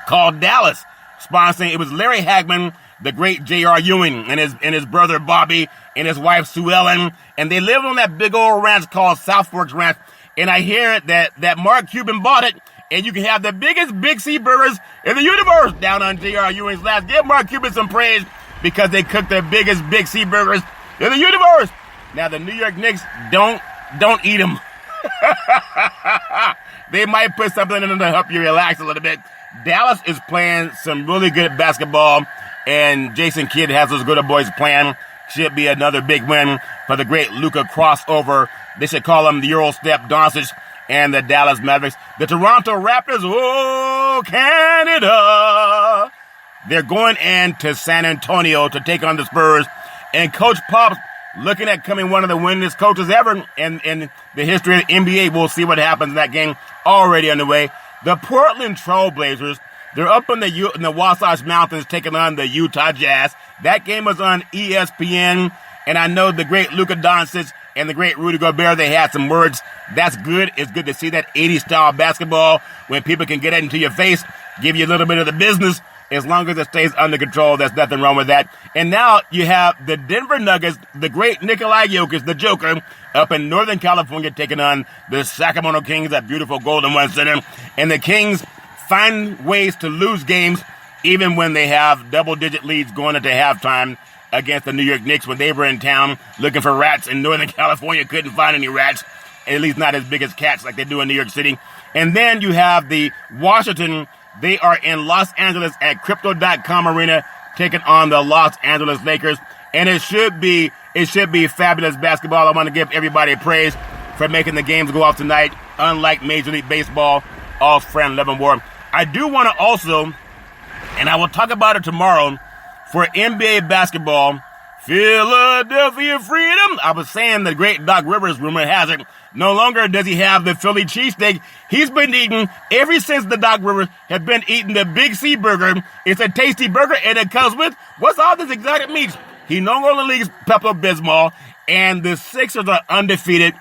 called Dallas, sponsoring, it was Larry Hagman, the great J.R. Ewing, and his brother Bobby, and his wife Sue Ellen, and they lived on that big old ranch called South Forks Ranch. And I hear that Mark Cuban bought it, and you can have the biggest Big C burgers in the universe down on J.R. Ewing's land. Give Mark Cuban some praise because they cook the biggest Big C burgers in the universe. Now the New York Knicks don't eat them. They might put something in them to help you relax a little bit. Dallas is playing some really good basketball, and Jason Kidd has those good boys playing. Should be another big win for the great Luka crossover. They should call him the Eurostep Doncic and the Dallas Mavericks. The Toronto Raptors, oh, Canada. They're going into San Antonio to take on the Spurs. And Coach Pop's looking at becoming one of the winningest coaches ever in the history of the NBA. We'll see what happens in that game already underway. The Portland Trail Blazers, they're up in the Wasatch Mountains taking on the Utah Jazz. That game was on ESPN, and I know the great Luka Doncic and the great Rudy Gobert, they had some words. That's good. It's good to see that 80s-style basketball when people can get it into your face, give you a little bit of the business. As long as it stays under control, there's nothing wrong with that. And now you have the Denver Nuggets, the great Nikola Jokic, the Joker, up in Northern California taking on the Sacramento Kings at beautiful Golden One Center. And the Kings find ways to lose games even when they have double-digit leads going into halftime against the New York Knicks when they were in town looking for rats in Northern California. Couldn't find any rats, at least not as big as cats like they do in New York City. And then you have the Washington. They are in Los Angeles at Crypto.com Arena taking on the Los Angeles Lakers. And it should be fabulous basketball. I want to give everybody praise for making the games go off tonight, unlike Major League Baseball, all friend Leavenworth. I do want to also, and I will talk about it tomorrow, for NBA basketball, Philadelphia Freedom. I was saying the great Doc Rivers, rumor has it, no longer does he have the Philly cheesesteak. He's been eating, ever since the Doc Rivers has been eating the Big C burger. It's a tasty burger, and it comes with, what's all this exotic meats? He no longer leaves Pepto-Bismol, and the Sixers are undefeated.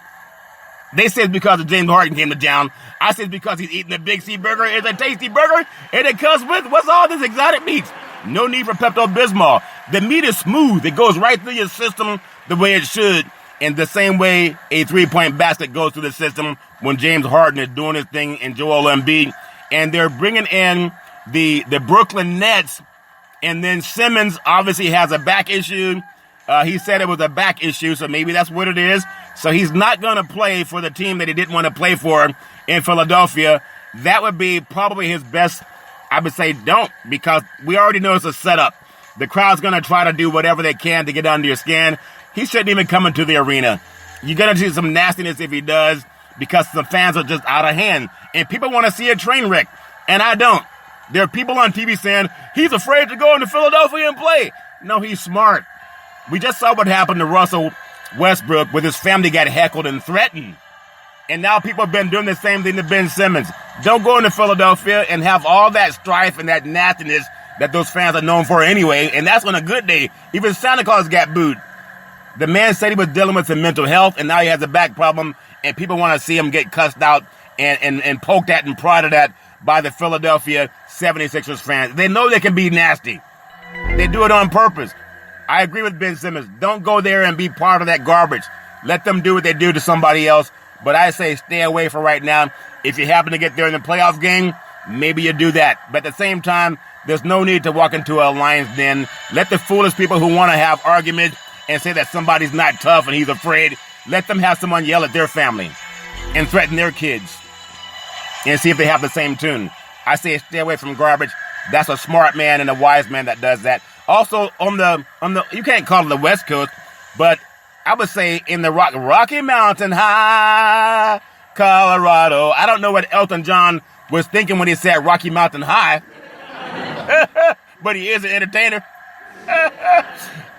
They say it's because of James Harden came to town. I say it's because he's eating the Big C burger. It's a tasty burger, and it comes with, what's all this exotic meats? No need for Pepto-Bismol. The meat is smooth. It goes right through your system the way it should. In the same way a three-point basket goes through the system when James Harden is doing his thing and Joel Embiid. And they're bringing in the Brooklyn Nets. And then Simmons obviously has a back issue. He said it was a back issue, so maybe that's what it is. So he's not going to play for the team that he didn't want to play for in Philadelphia. That would be probably his best. I would say don't, because we already know it's a setup. The crowd's going to try to do whatever they can to get under your skin. He shouldn't even come into the arena. You're going to see some nastiness if he does, because the fans are just out of hand. And people want to see a train wreck, and I don't. There are people on TV saying, he's afraid to go into Philadelphia and play. No, he's smart. We just saw what happened to Russell Westbrook with his family got heckled and threatened. And now people have been doing the same thing to Ben Simmons. Don't go into Philadelphia and have all that strife and that nastiness that those fans are known for anyway. And that's on a good day. Even Santa Claus got booed. The man said he was dealing with some mental health, and now he has a back problem, and people want to see him get cussed out and poked at and prodded at by the Philadelphia 76ers fans. They know they can be nasty. They do it on purpose. I agree with Ben Simmons. Don't go there and be part of that garbage. Let them do what they do to somebody else. But I say stay away for right now. If you happen to get there in the playoff game, maybe you do that. But at the same time, there's no need to walk into a lion's den. Let the foolish people who want to have arguments and say that somebody's not tough and he's afraid, let them have someone yell at their family and threaten their kids and see if they have the same tune. I say stay away from garbage. That's a smart man and a wise man that does that. Also, on the you can't call it the West Coast, but I would say in the Rocky Mountain High, Colorado. I don't know what Elton John was thinking when he said Rocky Mountain High, but he is an entertainer.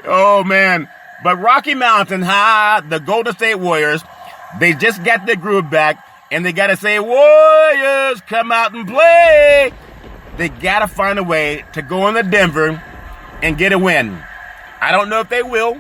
Oh, man. But Rocky Mountain High, the Golden State Warriors, they just got their groove back, and they got to say, Warriors, come out and play. They got to find a way to go into Denver and get a win. I don't know if they will,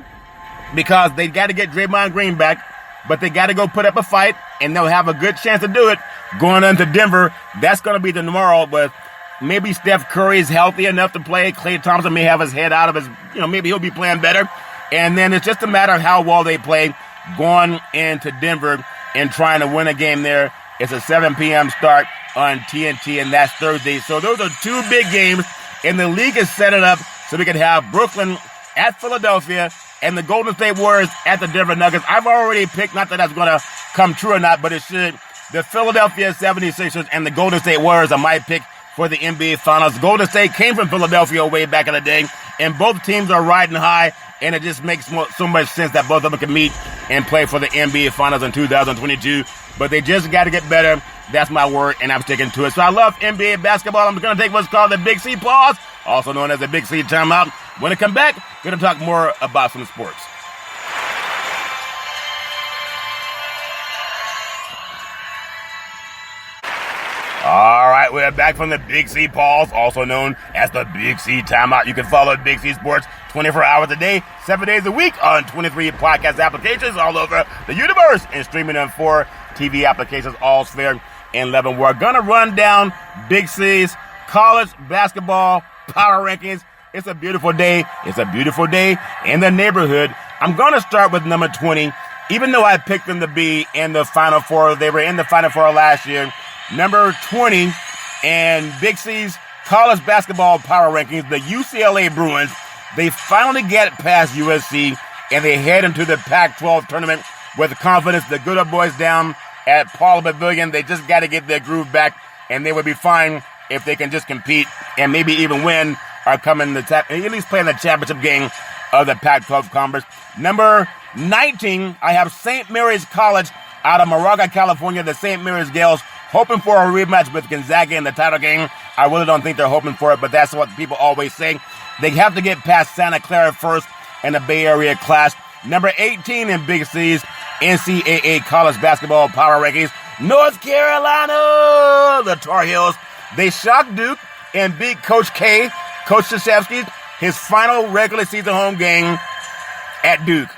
because they got to get Draymond Green back, but they got to go put up a fight, and they'll have a good chance to do it going into Denver. That's going to be tomorrow, but maybe Steph Curry's healthy enough to play. Klay Thompson may have his head out of his, maybe he'll be playing better. And then it's just a matter of how well they play going into Denver and trying to win a game there. It's a 7 p.m. start on TNT, and that's Thursday. So those are two big games, and the league has set it up so we can have Brooklyn at Philadelphia and the Golden State Warriors at the Denver Nuggets. I've already picked, not that that's going to come true or not, but it should. The Philadelphia 76ers and the Golden State Warriors are my pick for the NBA Finals. Golden State came from Philadelphia way back in the day, and both teams are riding high, and it just makes so much sense that both of them can meet and play for the NBA Finals in 2022. But they just got to get better. That's my word, and I'm sticking to it. So I love NBA basketball. I'm going to take what's called the Big C pause, also known as the Big C timeout. When I come back, we're going to talk more about some sports. All right, we're back from the Big C pause, also known as the Big C timeout. You can follow Big C Sports 24 hours a day, 7 days a week on 23 podcast applications all over the universe and streaming on 4 TV applications, all Sphere and 11. We're going to run down Big C's college basketball power rankings. It's a beautiful day. It's a beautiful day in the neighborhood. I'm going to start with number 20. Even though I picked them to be in the Final Four, they were in the Final Four last year. Number 20 and Big C's college basketball power rankings, the UCLA Bruins. They finally get past USC, and they head into the Pac-12 tournament with confidence. The good old boys down at Paul Pavilion, they just got to get their groove back, and they would be fine if they can just compete and maybe even win or come in at least play in the championship game of the Pac-12 conference. Number 19, I have St. Mary's College out of Moraga, California. The St. Mary's Gales hoping for a rematch with Gonzaga in the title game. I really don't think they're hoping for it, but that's what people always say. They have to get past Santa Clara first in the Bay Area clash. Number 18 in Big C's NCAA college basketball power rankings, North Carolina, the Tar Heels. They shocked Duke and beat Coach K, Coach Krzyzewski, his final regular season home game at Duke.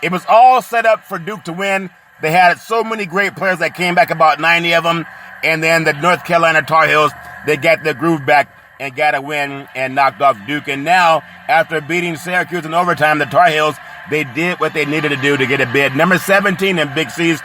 It was all set up for Duke to win. They had so many great players that came back, about 90 of them. And then the North Carolina Tar Heels, they got their groove back and got a win and knocked off Duke. And now, after beating Syracuse in overtime, the Tar Heels, they did what they needed to do to get a bid. Number 17 in Big C's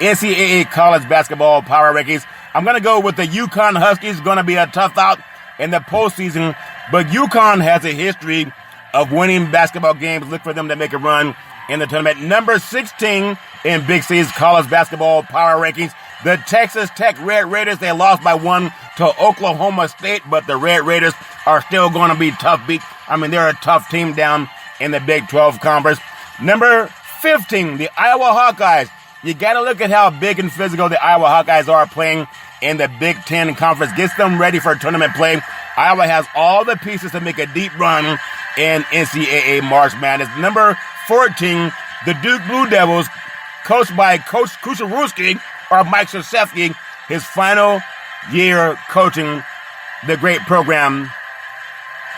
NCAA college basketball power rankings. I'm going to go with the UConn Huskies. Going to be a tough out in the postseason, but UConn has a history of winning basketball games. Look for them to make a run in the tournament. Number 16 in Big C's college basketball power rankings. The Texas Tech Red Raiders, they lost by 1 to Oklahoma State, but the Red Raiders are still going to be tough beat. I mean, they're a tough team down in the Big 12 Conference. Number 15, the Iowa Hawkeyes. You got to look at how big and physical the Iowa Hawkeyes are playing in the Big 10 Conference. Gets them ready for tournament play. Iowa has all the pieces to make a deep run in NCAA March Madness. Number 14, the Duke Blue Devils, coached by Coach Kucharewski, or Mike Krzyzewski, his final year coaching the great program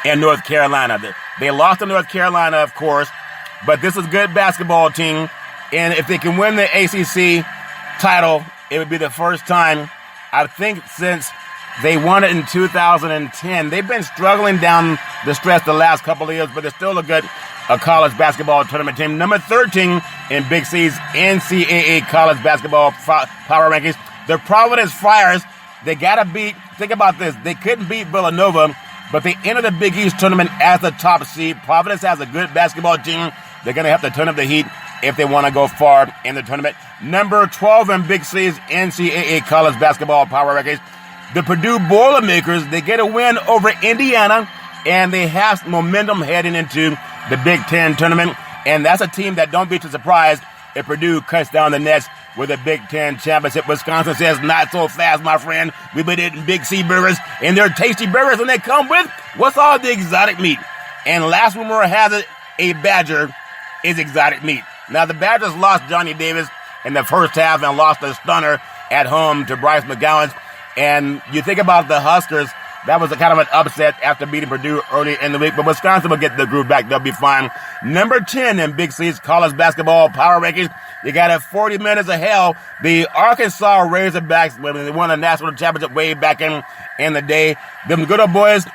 in North Carolina. They lost to North Carolina, of course, but this is a good basketball team, and if they can win the ACC title, it would be the first time, I think, since they won it in 2010. They've been struggling down the stretch the last couple of years, but they're still a good college basketball tournament team. Number 13 in Big C's NCAA college basketball power rankings. The Providence Friars, they got to beat, think about this, they couldn't beat Villanova, but they entered the Big East tournament as the top seed. Providence has a good basketball team. They're going to have to turn up the heat if they want to go far in the tournament. Number 12 in Big C's NCAA college basketball power rankings. The Purdue Boilermakers, they get a win over Indiana, and they have momentum heading into the Big Ten tournament. And that's a team that don't be too surprised if Purdue cuts down the nets with a Big Ten championship. Wisconsin says, not so fast, my friend. We've been eating Big C burgers, and they're tasty burgers, and they come with what's all the exotic meat. And last rumor has it, a Badger is exotic meat. Now, the Badgers lost Johnny Davis in the first half and lost a stunner at home to Bryce McGowan. And you think about the Huskers, that was a kind of an upset after beating Purdue early in the week, but Wisconsin will get the groove back. They'll be fine. Number 10 in Big C's college basketball power rankings. You got at 40 minutes of hell. The Arkansas Razorbacks, when they won a national championship way back in the day. Them good old boys,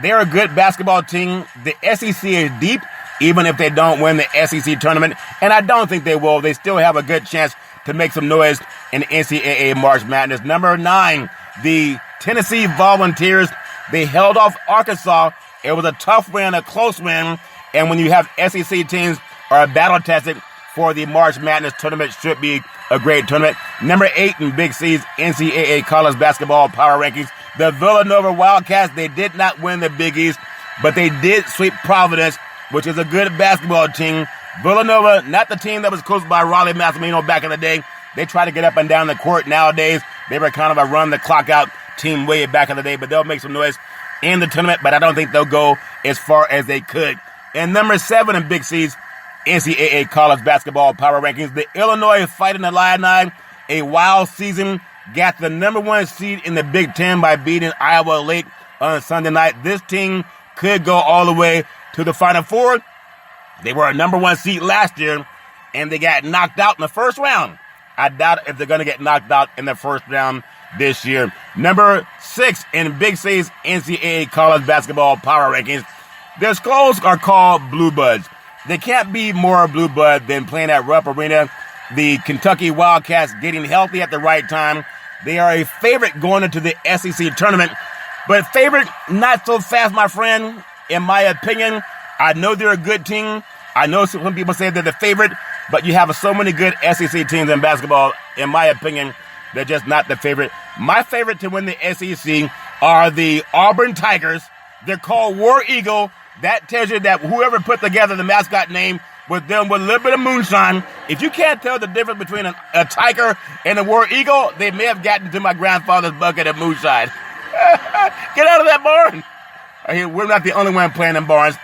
they're a good basketball team. The SEC is deep, even if they don't win the SEC tournament. And I don't think they will. They still have a good chance to make some noise in NCAA March Madness. Number 9, the Tennessee Volunteers. They held off Arkansas. It was a tough win, a close win. And when you have SEC teams are battle-tested for the March Madness tournament, should be a great tournament. Number 8 in Big C's NCAA college basketball power rankings. The Villanova Wildcats, they did not win the Big East, but they did sweep Providence, which is a good basketball team. Villanova, not the team that was coached by Raleigh Massimino back in the day. They try to get up and down the court nowadays. They were kind of a run-the-clock-out team way back in the day, but they'll make some noise in the tournament, but I don't think they'll go as far as they could. And number 7 in Big C's NCAA college basketball power rankings, the Illinois Fighting Illini, a wild season, got the number 1 seed in the Big Ten by beating Iowa late on Sunday night. This team could go all the way to the Final Four. They were a number 1 seed last year, and they got knocked out in the first round. I doubt if they're going to get knocked out in the first round this year. Number 6 in Big C's NCAA college basketball power rankings. Their schools are called Blue Buds. They can't be more Blue Bud than playing at Rupp Arena. The Kentucky Wildcats getting healthy at the right time. They are a favorite going into the SEC tournament, but favorite not so fast, my friend. In my opinion, I know they're a good team. I know some people say they're the favorite, but you have so many good SEC teams in basketball. In my opinion, they're just not the favorite. My favorite to win the SEC are the Auburn Tigers. They're called War Eagle. That tells you that whoever put together the mascot name with them with a little bit of moonshine. If you can't tell the difference between a tiger and a War Eagle, they may have gotten to my grandfather's bucket of moonshine. Get out of that barn. We're not the only one playing in barns,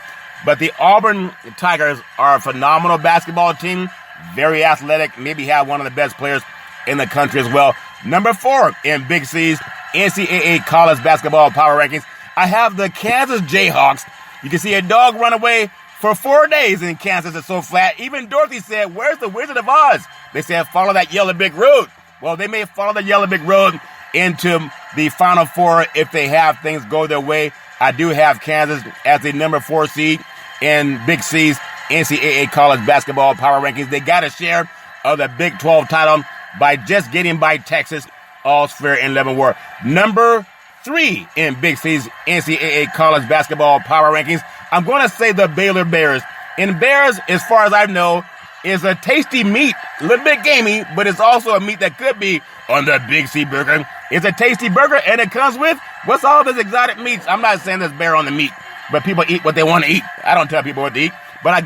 but the Auburn Tigers are a phenomenal basketball team, very athletic, maybe have one of the best players in the country as well. Number 4 in Big C's NCAA college basketball power rankings, I have the Kansas Jayhawks. You can see a dog run away for 4 days in Kansas. It's so flat. Even Dorothy said, "Where's the Wizard of Oz?" They said, "Follow that yellow brick road." Well, they may follow the yellow brick road into the Final Four if they have things go their way. I do have Kansas as the number 4 seed in Big C's NCAA college basketball power rankings. They got a share of the Big 12 title by just getting by Texas. All's fair in Leavenworth. Number 3 in Big C's NCAA college basketball power rankings. I'm going to say the Baylor Bears. And Bears, as far as I know, is a tasty meat. A little bit gamey, but it's also a meat that could be on the Big C burger. It's a tasty burger, and it comes with, what's all this exotic meats? I'm not saying there's bear on the meat, but people eat what they want to eat. I don't tell people what to eat. But I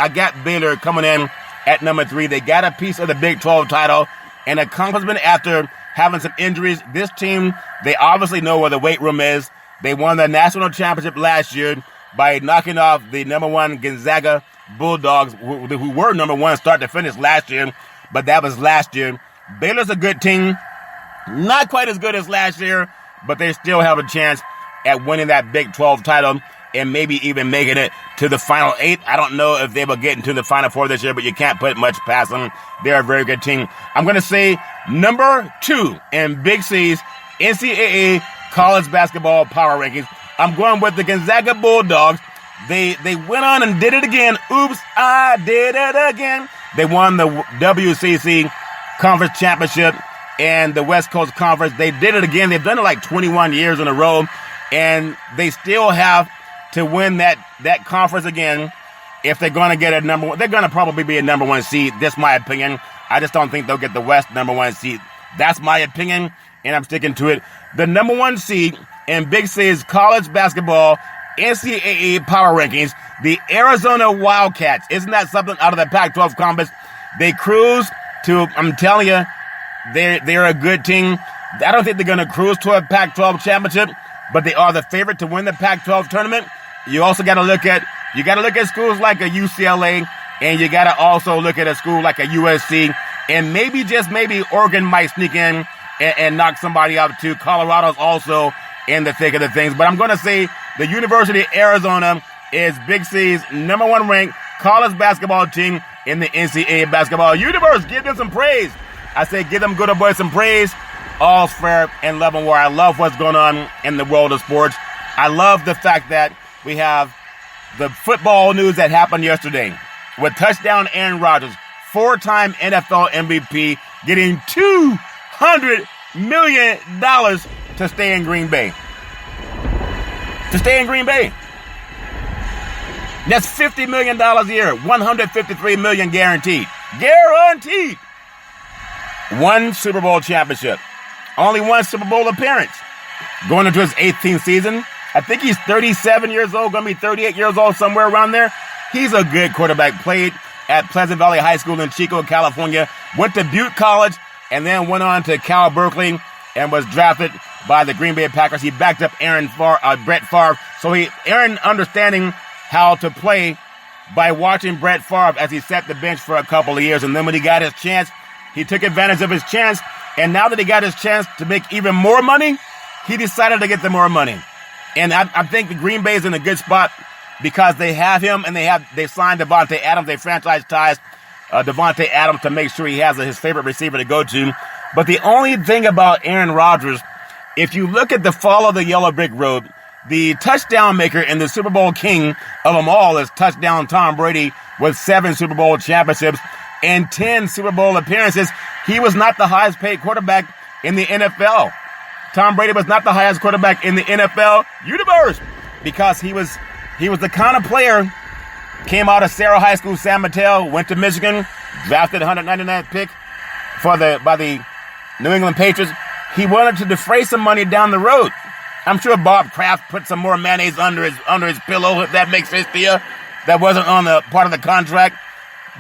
got Baylor coming in at number 3. They got a piece of the Big 12 title, an accomplishment after having some injuries. This team, they obviously know where the weight room is. They won the national championship last year by knocking off the number 1 Gonzaga Bulldogs, who were number 1 start to finish last year, but that was last year. Baylor's a good team. Not quite as good as last year, but they still have a chance at winning that Big 12 title and maybe even making it to the Final 8. I don't know if they will get into the Final 4 this year, but you can't put much past them. They're a very good team. I'm going to say number 2 in Big C's NCAA college basketball power rankings. I'm going with the Gonzaga Bulldogs. They went on and did it again. Oops, I did it again. They won the WCC Conference Championship and the West Coast Conference. They did it again. They've done it like 21 years in a row, and they still have to win that conference again if they're going to get a number 1. They're going to probably be a number 1 seed. That's my opinion. I just don't think they'll get the West number 1 seed. That's my opinion, and I'm sticking to it. The number 1 seed in Big C's college basketball NCAA power rankings, the Arizona Wildcats. Isn't that something out of the Pac-12 conference? They cruise to, I'm telling you, they're a good team. I don't think they're going to cruise to a Pac-12 championship, but they are the favorite to win the Pac-12 tournament. You also got to look at schools like a UCLA, and you got to also look at a school like a USC, and maybe, just maybe, Oregon might sneak in and knock somebody out too. Colorado's also in the thick of the things, but I'm going to say the University of Arizona is Big C's number 1 ranked college basketball team in the NCAA basketball universe. Give them some praise. I say give them good old boys some praise. All's fair in Leavenworth. I love what's going on in the world of sports. I love the fact that we have the football news that happened yesterday with touchdown Aaron Rodgers, 4-time NFL MVP, getting $200 million to stay in Green Bay. That's $50 million a year, $153 million guaranteed. Guaranteed. 1 Super Bowl championship. Only 1 Super Bowl appearance. Going into his 18th season. I think he's 37 years old, going to be 38 years old, somewhere around there. He's a good quarterback. Played at Pleasant Valley High School in Chico, California. Went to Butte College and then went on to Cal Berkeley and was drafted by the Green Bay Packers. He backed up Brett Favre. So Aaron understanding how to play by watching Brett Favre as he set the bench for a couple of years. And then when he got his chance, he took advantage of his chance. And now that he got his chance to make even more money, he decided to get the more money. And I think the Green Bay is in a good spot because they have him and they signed Devontae Adams. They franchise ties Devontae Adams to make sure he has his favorite receiver to go to. But the only thing about Aaron Rodgers, if you look at the fall of the yellow brick road, the touchdown maker and the Super Bowl king of them all is touchdown Tom Brady with 7 Super Bowl championships and 10 Super Bowl appearances. He was not the highest paid quarterback in the NFL. Tom Brady was not the highest quarterback in the NFL universe because he was the kind of player, came out of Sarah High School, San Mateo, went to Michigan, drafted 199th pick by the New England Patriots. He wanted to defray some money down the road. I'm sure Bob Kraft put some more mayonnaise under his pillow, if that makes sense to you. That wasn't on the part of the contract.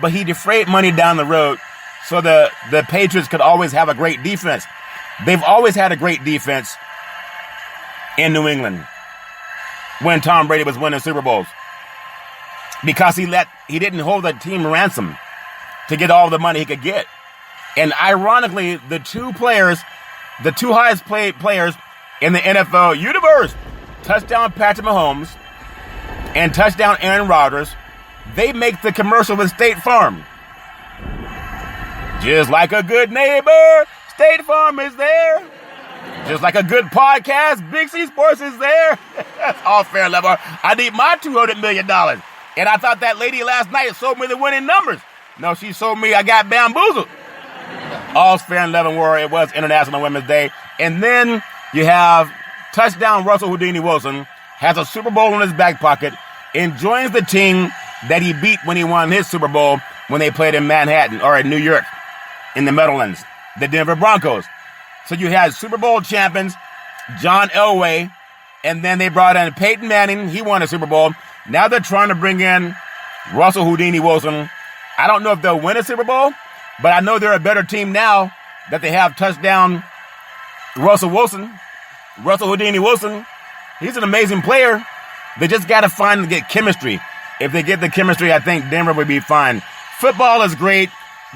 But he defrayed money down the road so the Patriots could always have a great defense. They've always had a great defense in New England when Tom Brady was winning Super Bowls because he didn't hold the team ransom to get all the money he could get. And ironically, the two highest paid players in the NFL universe, touchdown Patrick Mahomes and touchdown Aaron Rodgers, they make the commercial with State Farm. Just like a good neighbor, State Farm is there. Just like a good podcast, Big C Sports is there. That's all fair and level. I need my $200 million. And I thought that lady last night sold me the winning numbers. No, she sold me I got bamboozled. All's fair and level where it was International Women's Day. And then you have touchdown Russell Houdini Wilson, has a Super Bowl in his back pocket, and joins the team that he beat when he won his Super Bowl when they played in Manhattan or in New York in the Meadowlands, the Denver Broncos. So you had Super Bowl champions, John Elway, and then they brought in Peyton Manning. He won a Super Bowl. Now they're trying to bring in Russell Houdini Wilson. I don't know if they'll win a Super Bowl, but I know they're a better team now that they have touchdown Russell Houdini Wilson. He's an amazing player. They just got to find and get chemistry. If they get the chemistry, I think Denver would be fine. Football is great.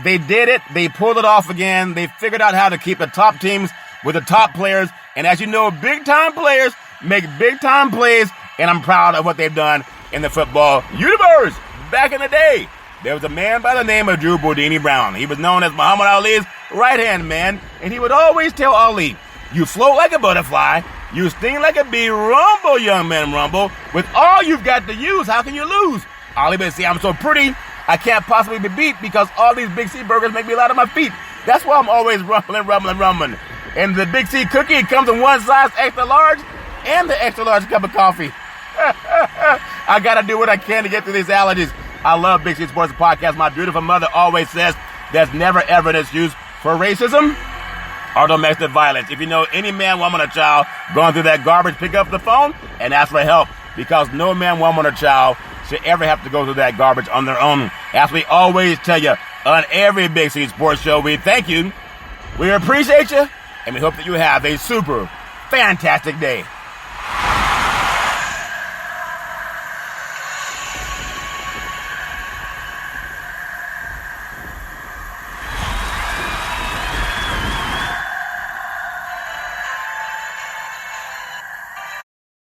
They did it. They pulled it off again. They figured out how to keep the top teams with the top players. And as you know, big-time players make big-time plays, and I'm proud of what they've done in the football universe. Back in the day, there was a man by the name of Drew Boudini Brown. He was known as Muhammad Ali's right-hand man, and he would always tell Ali, you float like a butterfly, you sting like a bee, rumble, young man, rumble. With all you've got to use, how can you lose? Ali would say, I'm so pretty, I can't possibly be beat because all these Big C burgers make me light on my feet. That's why I'm always rumbling. And the Big C cookie comes in one size extra large and the extra large cup of coffee. I got to do what I can to get through these allergies. I love Big C Sports Podcast. My beautiful mother always says there's never ever an excuse for racism or domestic violence. If you know any man, woman, or child going through that garbage, pick up the phone and ask for help, because no man, woman, or child should ever have to go through that garbage on their own. As we always tell you on every Big C Sports show, we thank you, we appreciate you, and we hope that you have a super fantastic day.